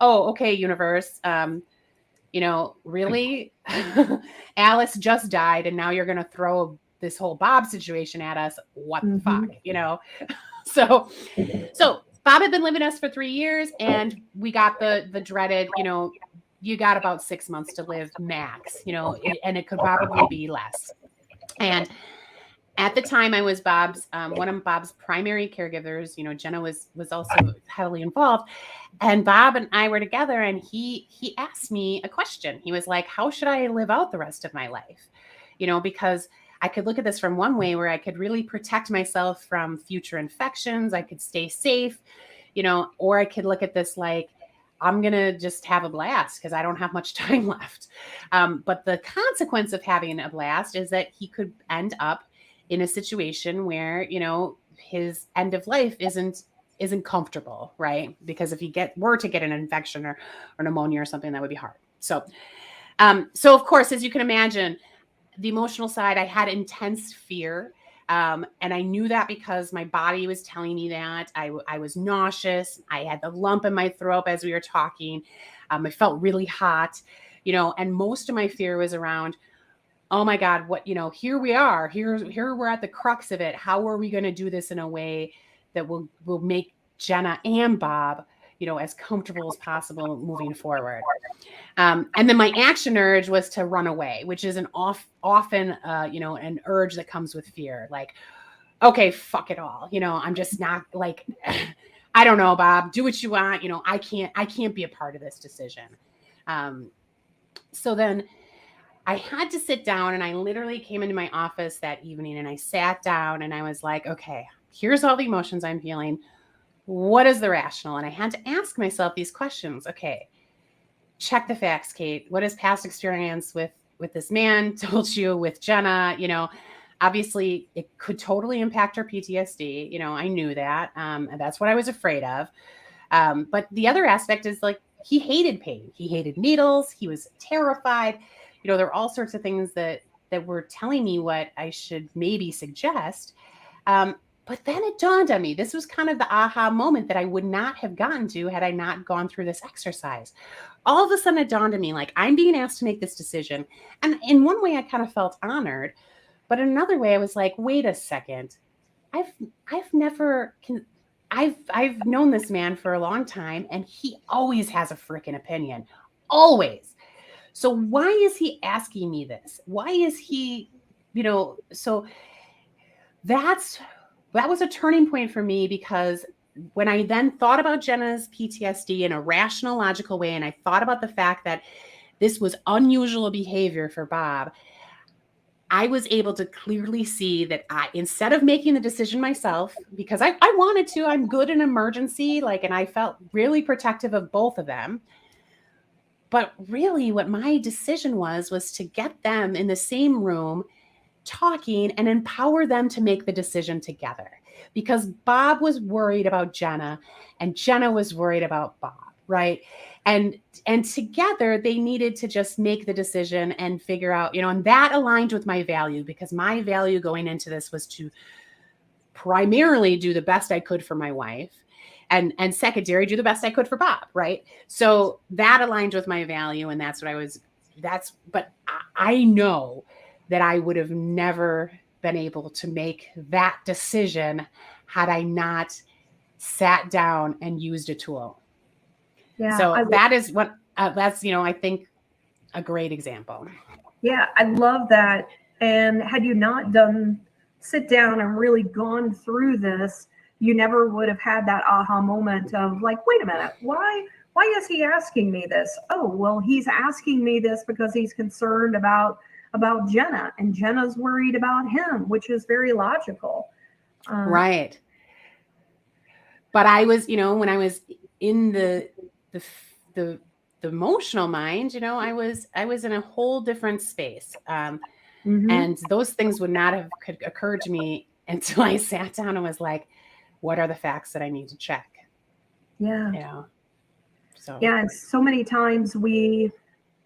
okay, universe, you know, really? Alice just died and now you're going to throw this whole Bob situation at us. What the fuck, you know? So Bob had been living with us for 3 years and we got the dreaded, you know, you got about 6 months to live max, you know, and it could probably be less. And at the time I was Bob's, one of Bob's primary caregivers, you know, Jenna was also heavily involved. And Bob and I were together and he asked me a question. He was like, how should I live out the rest of my life? You know, because I could look at this from one way where I could really protect myself from future infections. I could stay safe, you know, or I could look at this like, I'm going to just have a blast because I don't have much time left. But the consequence of having a blast is that he could end up in a situation where, you know, his end of life isn't comfortable, right? Because if he were to get an infection or pneumonia or something, that would be hard. So of course, as you can imagine, the emotional side, I had intense fear. And I knew that because my body was telling me that. I was nauseous. I had the lump in my throat as we were talking. I felt really hot, you know, and most of my fear was around, oh my God, what, you know, here we are, here we're at the crux of it. How are we going to do this in a way that will make Jenna and Bob, you know, as comfortable as possible moving forward? And then my action urge was to run away, which is often, you know, an urge that comes with fear. Like, okay, fuck it all. You know, I'm just not like, I don't know, Bob, do what you want. You know, I can't be a part of this decision. So then I had to sit down and I literally came into my office that evening and I sat down and I was like, okay, here's all the emotions I'm feeling. What is the rational? And I had to ask myself these questions. Okay, check the facts, Cate. What has past experience with this man told you with Jenna? You know, obviously it could totally impact her PTSD. You know, I knew that. And that's what I was afraid of. But the other aspect is like, he hated pain. He hated needles. He was terrified. You know, there were all sorts of things that were telling me what I should maybe suggest. But then it dawned on me, this was kind of the aha moment that I would not have gotten to had I not gone through this exercise. All of a sudden it dawned on me, like, I'm being asked to make this decision. And in one way I kind of felt honored, but in another way I was like, wait a second. I've known this man for a long time and he always has a freaking opinion. Always. So why is he asking me this? Why is he, you know, so that was a turning point for me, because when I then thought about Jenna's PTSD in a rational, logical way, and I thought about the fact that this was unusual behavior for Bob, I was able to clearly see that instead of making the decision myself, because I wanted to, I'm good in emergency, like, and I felt really protective of both of them. But really what my decision was to get them in the same room talking and empower them to make the decision together, because Bob was worried about Jenna and Jenna was worried about Bob. Right. And together they needed to just make the decision and figure out, you know, and that aligned with my value, because my value going into this was to primarily do the best I could for my wife. And secondary, do the best I could for Bob. Right. So that aligned with my value. And that's what but I know that I would have never been able to make that decision had I not sat down and used a tool. Yeah. So that is what, that's, you know, I think a great example. Yeah, I love that. And had you not sit down and really gone through this, you never would have had that aha moment of like, wait a minute, why is he asking me this? Oh, well, he's asking me this because he's concerned about Jenna, and Jenna's worried about him, which is very logical. Right. But I was, you know, when I was in the emotional mind, you know, I was in a whole different space. And those things would not have could occur to me until I sat down and was like, what are the facts that I need to check? Yeah. You know? So Yeah. And so many times we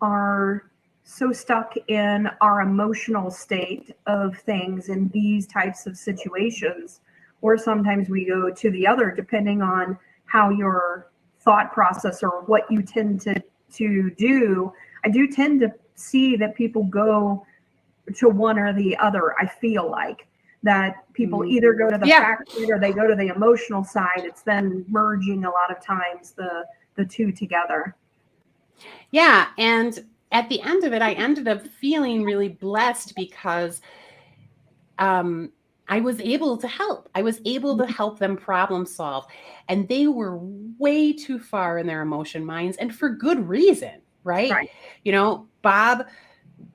are so stuck in our emotional state of things in these types of situations, or sometimes we go to the other, depending on how your thought process or what you tend to do. I do tend to see that people go to one or the other. I feel like that people either go to the yeah. fact side or they go to the emotional side. It's then merging a lot of times the two together. Yeah. And at the end of it, I ended up feeling really blessed because I was able to help. I was able to help them problem solve. And they were way too far in their emotion minds, and for good reason, right? Right. You know, Bob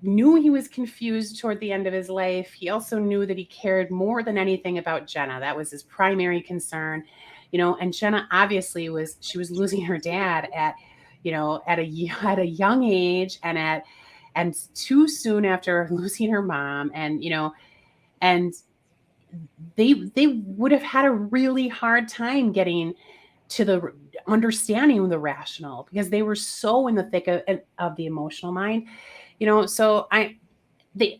knew he was confused toward the end of his life. He also knew that he cared more than anything about Jenna. That was his primary concern. You know, and Jenna obviously was losing her dad at, you know, at a young age, and too soon after losing her mom. And, you know, and they would have had a really hard time getting to the understanding the rational, because they were so in the thick of the emotional mind, you know. So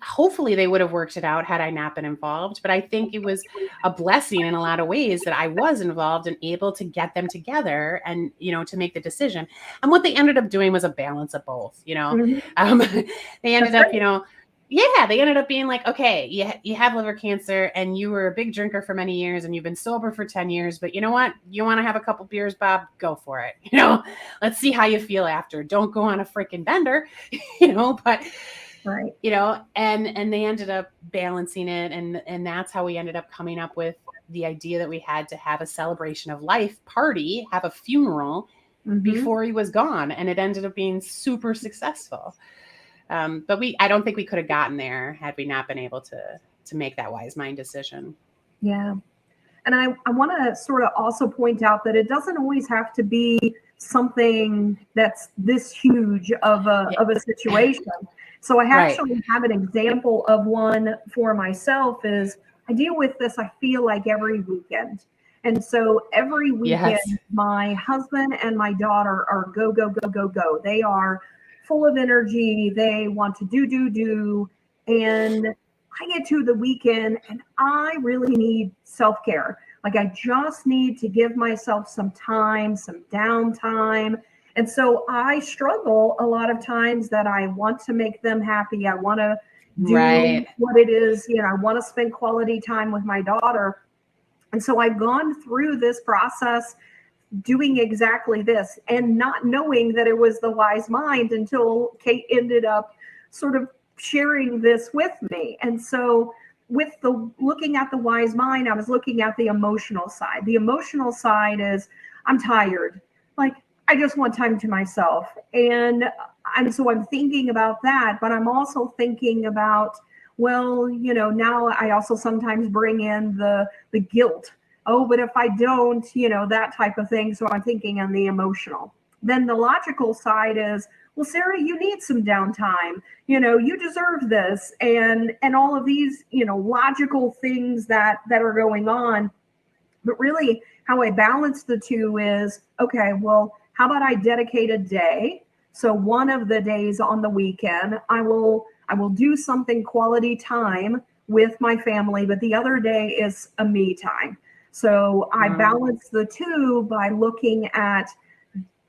hopefully they would have worked it out had I not been involved. But I think it was a blessing in a lot of ways that I was involved and able to get them together and, you know, to make the decision. And what they ended up doing was a balance of both, you know. Mhm. They ended That's up, great. you know, yeah, they ended up being like, okay, you have liver cancer and you were a big drinker for many years and you've been sober for 10 years, but you know what? You want to have a couple beers, Bob? Go for it. You know, let's see how you feel after. Don't go on a freaking bender, you know, but Right. you know, and they ended up balancing it. And that's how we ended up coming up with the idea that we had to have a celebration of life party, have a funeral Mhm. before he was gone. And it ended up being super successful. But I don't think we could have gotten there had we not been able to make that wise mind decision. Yeah. And I want to sort of also point out that it doesn't always have to be something that's this huge Yeah. of a situation. So I Right. actually have an example of one for myself. Is I deal with this, I feel like, every weekend. And so every Yes. weekend, my husband and my daughter are go, go, go, go, go. They are full of energy. They want to do. And I get to the weekend and I really need self care. Like, I just need to give myself some time, some downtime. And so I struggle a lot of times that I want to make them happy. I want to do Right. what it is, you know, I want to spend quality time with my daughter. And so I've gone through this process doing exactly this and not knowing that it was the wise mind until Cate ended up sort of sharing this with me. And so with the looking at the wise mind, I was looking at the emotional side. The emotional side is I'm tired. Like, I just want time to myself. And so I'm thinking about that, but I'm also thinking about, well, you know, now I also sometimes bring in the guilt. Oh, but if I don't, you know, that type of thing. So I'm thinking on the emotional. Then the logical side is, well, Sarah, you need some downtime. You know, you deserve this, and all of these, you know, logical things that are going on. But really, how I balance the two is, okay, well, how about I dedicate a day? So one of the days on the weekend, I will do something quality time with my family, but the other day is a me time. So I Mm. balance the two by looking at,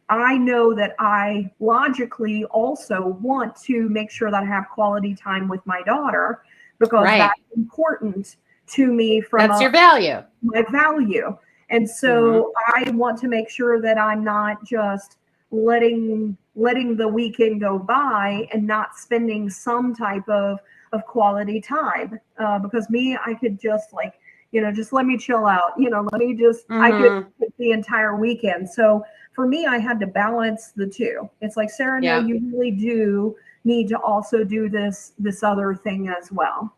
I know that I logically also want to make sure that I have quality time with my daughter because Right. that's important to me from That's your value. my value. And Mm-hmm. so I want to make sure that I'm not just letting the weekend go by and not spending some type of quality time. Because me, I could just, like, you know, just let me chill out. You know, let me just, I could Mm-hmm. take the entire weekend. So for me, I had to balance the two. It's like, Sarah, no, Yeah. you really do need to also do this other thing as well.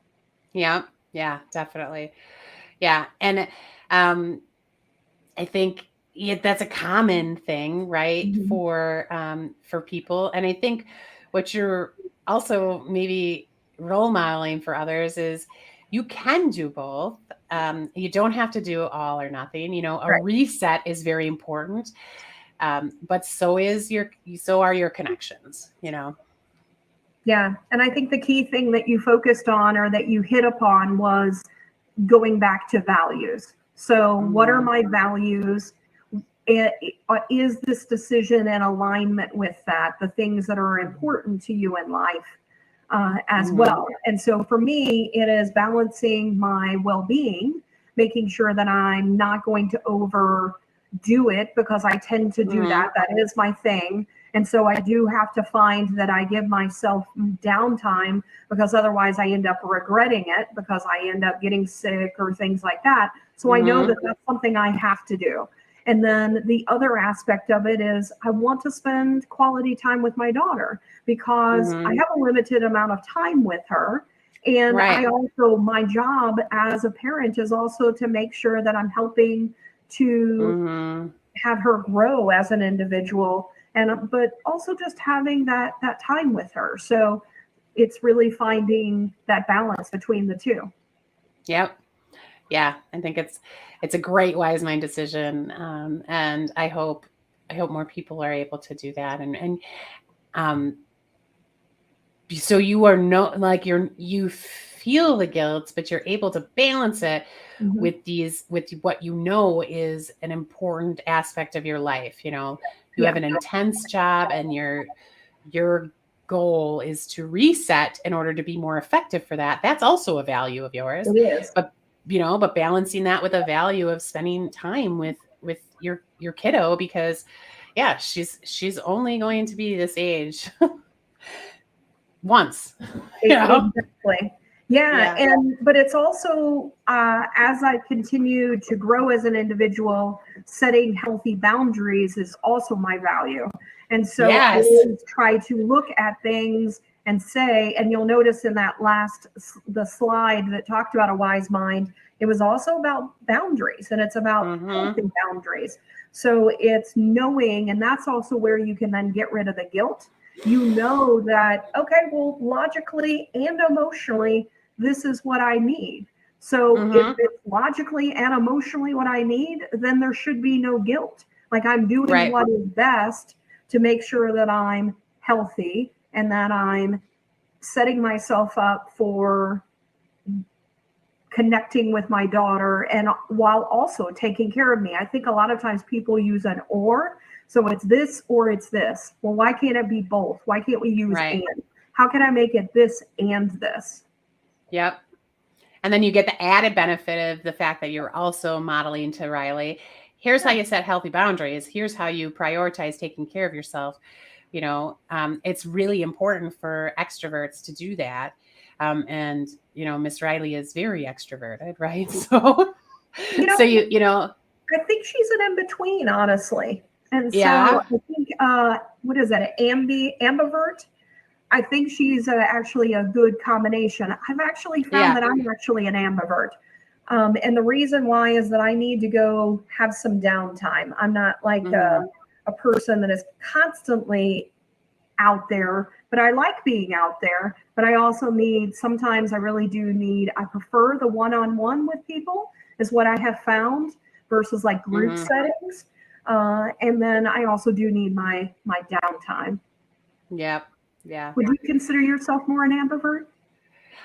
Yeah. Yeah, definitely. Yeah. And um I think, yeah, that's a common thing, right, Mhm. for people. And I think what you're also maybe role modeling for others is you can do both. You don't have to do all or nothing. You know, a Right. reset is very important. But so are your connections, you know? Yeah. And I think the key thing that you focused on or that you hit upon was going back to values. So, what are Mhm. my values? Is this decision in alignment with that? The things that are important to you in life as Mhm. well. And so, for me, it is balancing my well being, making sure that I'm not going to overdo it because I tend to do that. Mhm. That is my thing. And so I do have to find that I give myself downtime because otherwise I end up regretting it because I end up getting sick or things like that. So I know that Mhm. that's something I have to do. And then the other aspect of it is I want to spend quality time with my daughter because I Mhm. have a limited amount of time with her. And I Right. also, my job as a parent is also to make sure that I'm helping to Mhm. have her grow as an individual and but also just having that time with her. So it's really finding that balance between the two. Yep. Yeah, I think it's a great wise mind decision, and I hope more people are able to do that. And um, so you are no like you feel the guilt, but you're able to balance it Mhm. with what you know is an important aspect of your life. You know, you Yeah, have an intense job, and your goal is to reset in order to be more effective for that. That's also a value of yours. it is. But but balancing that with a value of spending time with your kiddo, because yeah, she's only going to be this age once, you know? Exactly. Yeah, Yeah. and but it's also as I continue to grow as an individual, setting healthy boundaries is also my value. And so I Yes. always try to look at things and say, and you'll notice in that the slide that talked about a wise mind, it was also about boundaries and it's about Mhm. healthy boundaries. So it's knowing, and that's also where you can then get rid of the guilt. You know that, okay, well, logically and emotionally, this is what I need. So if Mhm. it's logically and emotionally what I need, then there should be no guilt. Like I'm doing Right. what is best to make sure that I'm healthy and that I'm setting myself up for connecting with my daughter and while also taking care of me. I think a lot of times people use an or. So it's this or it's this. Well, why can't it be both? Why can't we use Right. and? How can I make it this and this? Yep. And then you get the added benefit of the fact that you're also modeling to Riley. Here's how Yeah, you set healthy boundaries. Here's how you prioritize taking care of yourself. It's really important for extroverts to do that. And Miss Riley is very extroverted, right? So, you so know, you I think she's an in between, honestly. And so yeah, I think, what is that, an ambivert? I think she's actually a good combination. I've actually found yeah. that I'm actually an ambivert. And the reason why is that I need to go have some downtime. I'm not like Hmm. a person that is constantly out there, but I like being out there. But I also need, sometimes I really do need, I prefer the one on one with people, is what I have found versus like group Hmm. settings. And then I also do need my downtime. Yep. Yeah. Would you consider yourself more an ambivert?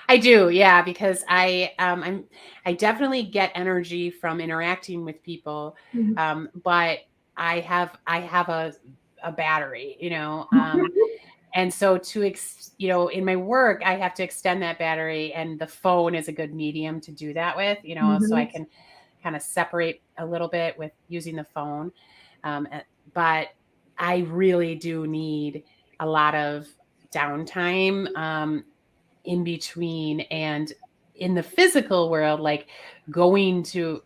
I do, yeah, because I definitely get energy from interacting with people, Mhm. but I have a battery, and so in my work I have to extend that battery, and the phone is a good medium to do that with, so I Mhm. can kind of separate a little bit with using the phone, but I really do need a lot of downtime. In between, and in the physical world, like going to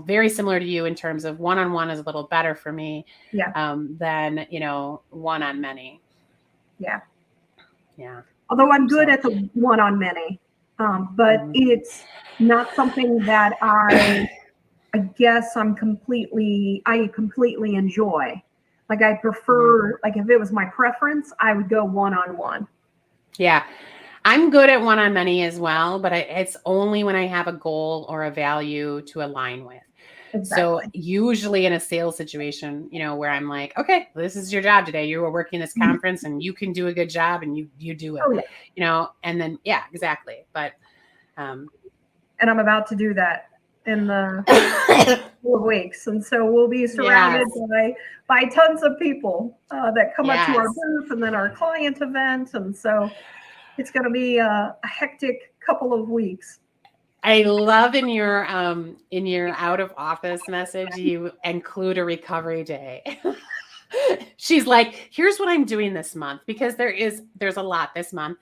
very similar to you in terms of one-on-one is a little better for me Yeah, than one on many. yeah. Yeah. Although I'm good So at the one on many, but mhm. it's not something that I guess I completely enjoy. Like I Mhm. prefer, like if it was my preference, I would go one on one. Yeah, I'm good at one-on-many as well, but it's only when I have a goal or a value to align with. So Exactly. usually in a sales situation, where I'm like, okay, this is your job today. You were working this conference and you can do a good job and you do it, Oh, yeah. And then, yeah, exactly. But, And I'm about to do that in the couple of weeks. And so we'll be surrounded yes, by tons of people that come up to our yes. booth and then our client event. And so it's going to be a hectic couple of weeks. I love in your out of office message, you include a recovery day. She's like, here's what I'm doing this month, because there's a lot this month.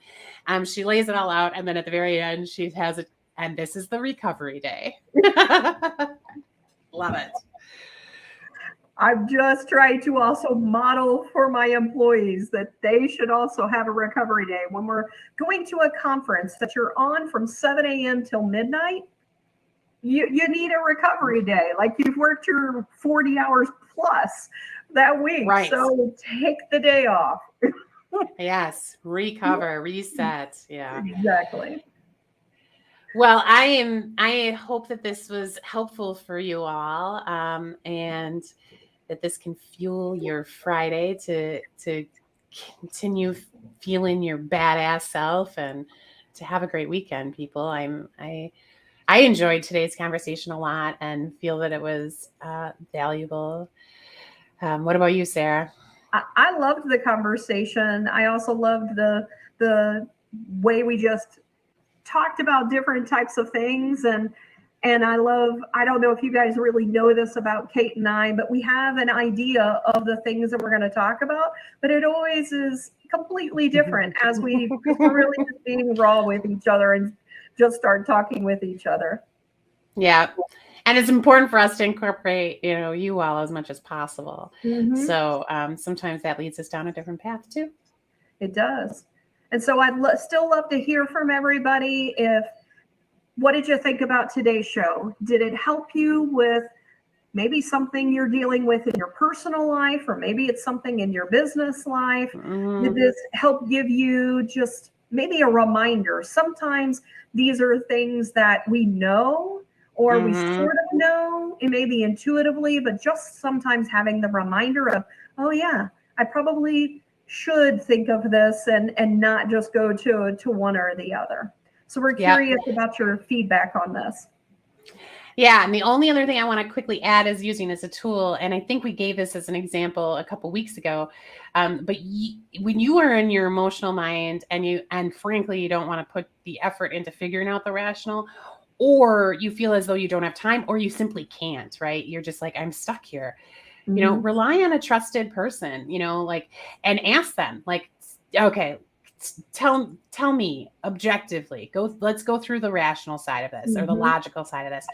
She lays it all out, and then at the very end she has it, and this is the recovery day. Love it. I've just tried to also model for my employees that they should also have a recovery day. When we're going to a conference that you're on from 7 a.m. till midnight, you need a recovery day. Like you've worked your 40 hours plus that week. Right. So take the day off. Yes. Recover, reset. Yeah. Exactly. Well, I hope that this was helpful for you all, and that this can fuel your Friday to continue feeling your badass self and to have a great weekend, people. I enjoyed today's conversation a lot and feel that it was valuable. What about you, Sarah? I loved the conversation. I also loved the way we just talked about different types of things, and I don't know if you guys really know this about Cate and I, but we have an idea of the things that we're going to talk about, but it always is completely different because we're really just being raw with each other and just start talking with each other. Yeah. And it's important for us to incorporate, you all as much as possible. Mm-hmm. So sometimes that leads us down a different path too. It does. And so I'd still love to hear from everybody. What did you think about today's show? Did it help you with maybe something you're dealing with in your personal life, or maybe it's something in your business life? Mm-hmm. Did this help give you just maybe a reminder? Sometimes these are things that we know, or we sort of know, it may be intuitively, but just sometimes having the reminder of, oh yeah, I probably should think of this and not just go to one or the other. So we're curious about your feedback on this. Yeah, and the only other thing I want to quickly add is using as a tool, and I think we gave this as an example a couple weeks ago, but when you are in your emotional mind and frankly you don't want to put the effort into figuring out the rational, or you feel as though you don't have time, or you simply can't, right? You're just like, I'm stuck here. Mm-hmm. Rely on a trusted person, and ask them, like, okay, tell me objectively, let's go through the rational side of this or the logical side of this.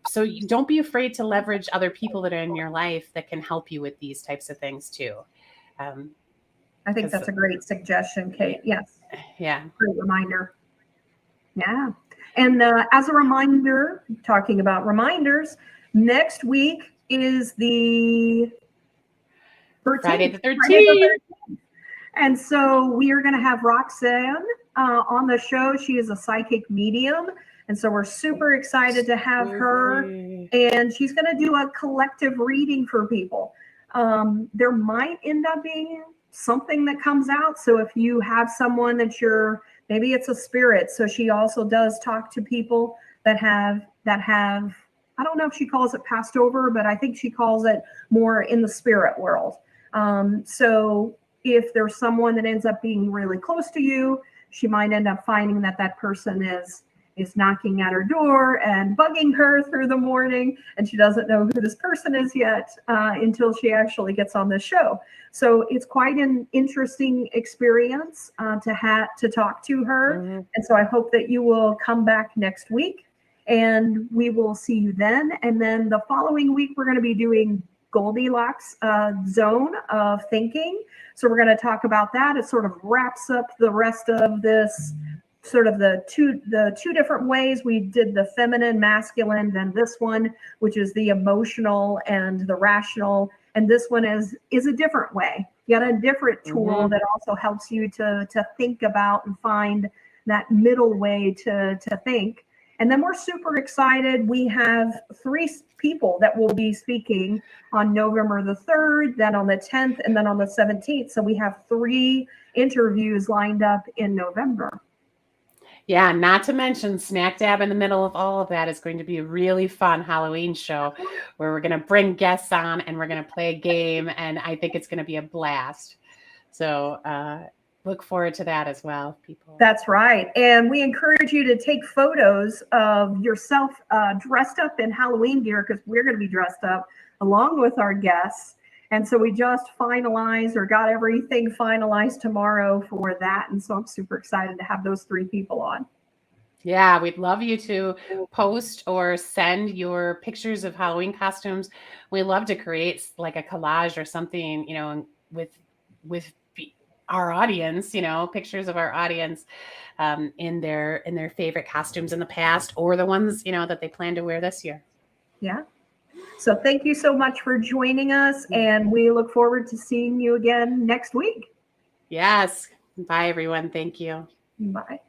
So you don't be afraid to leverage other people that are in your life that can help you with these types of things too. I think that's a great suggestion, Cate. Yes. Yeah. Great reminder. Yeah. And as a reminder, talking about reminders, next week is the 13th. Friday the 13th. And so we are going to have Roxanne on the show. She is a psychic medium. And so we're super excited to have her. And she's going to do a collective reading for people. There might end up being something that comes out. So if you have someone that maybe it's a spirit. So she also does talk to people that have, I don't know if she calls it passed over, but I think she calls it more in the spirit world. So if there's someone that ends up being really close to you, she might end up finding that person is knocking at her door and bugging her through the morning, and she doesn't know who this person is yet until she actually gets on the show. So it's quite an interesting experience to talk to her. And so I hope that you will come back next week and we will see you then. And then the following week, we're going to be doing Goldilocks zone of thinking. So we're going to talk about that. It sort of wraps up the rest of this, sort of the two different ways. We did the feminine, masculine, then this one, which is the emotional and the rational. And this one is a different way. You got a different tool that also helps you to think about and find that middle way to think. And then we're super excited. We have 3 people that will be speaking on November the 3rd, then on the 10th, and then on the 17th. So we have 3 interviews lined up in November. Yeah, not to mention smack dab in the middle of all of that is going to be a really fun Halloween show where we're going to bring guests on and we're going to play a game, and I think it's going to be a blast. So look forward to that as well, people. That's right. And we encourage you to take photos of yourself dressed up in Halloween gear, because we're going to be dressed up along with our guests. And so we just finalized or got everything finalized tomorrow for that. And so I'm super excited to have those 3 people on. Yeah, we'd love you to post or send your pictures of Halloween costumes. We love to create like a collage or something, you know, with our audience, you know, pictures of our audience in their favorite costumes in the past, or the ones, you know, that they plan to wear this year. Yeah. So thank you so much for joining us, and we look forward to seeing you again next week. Yes. Bye, everyone. Thank you. Bye.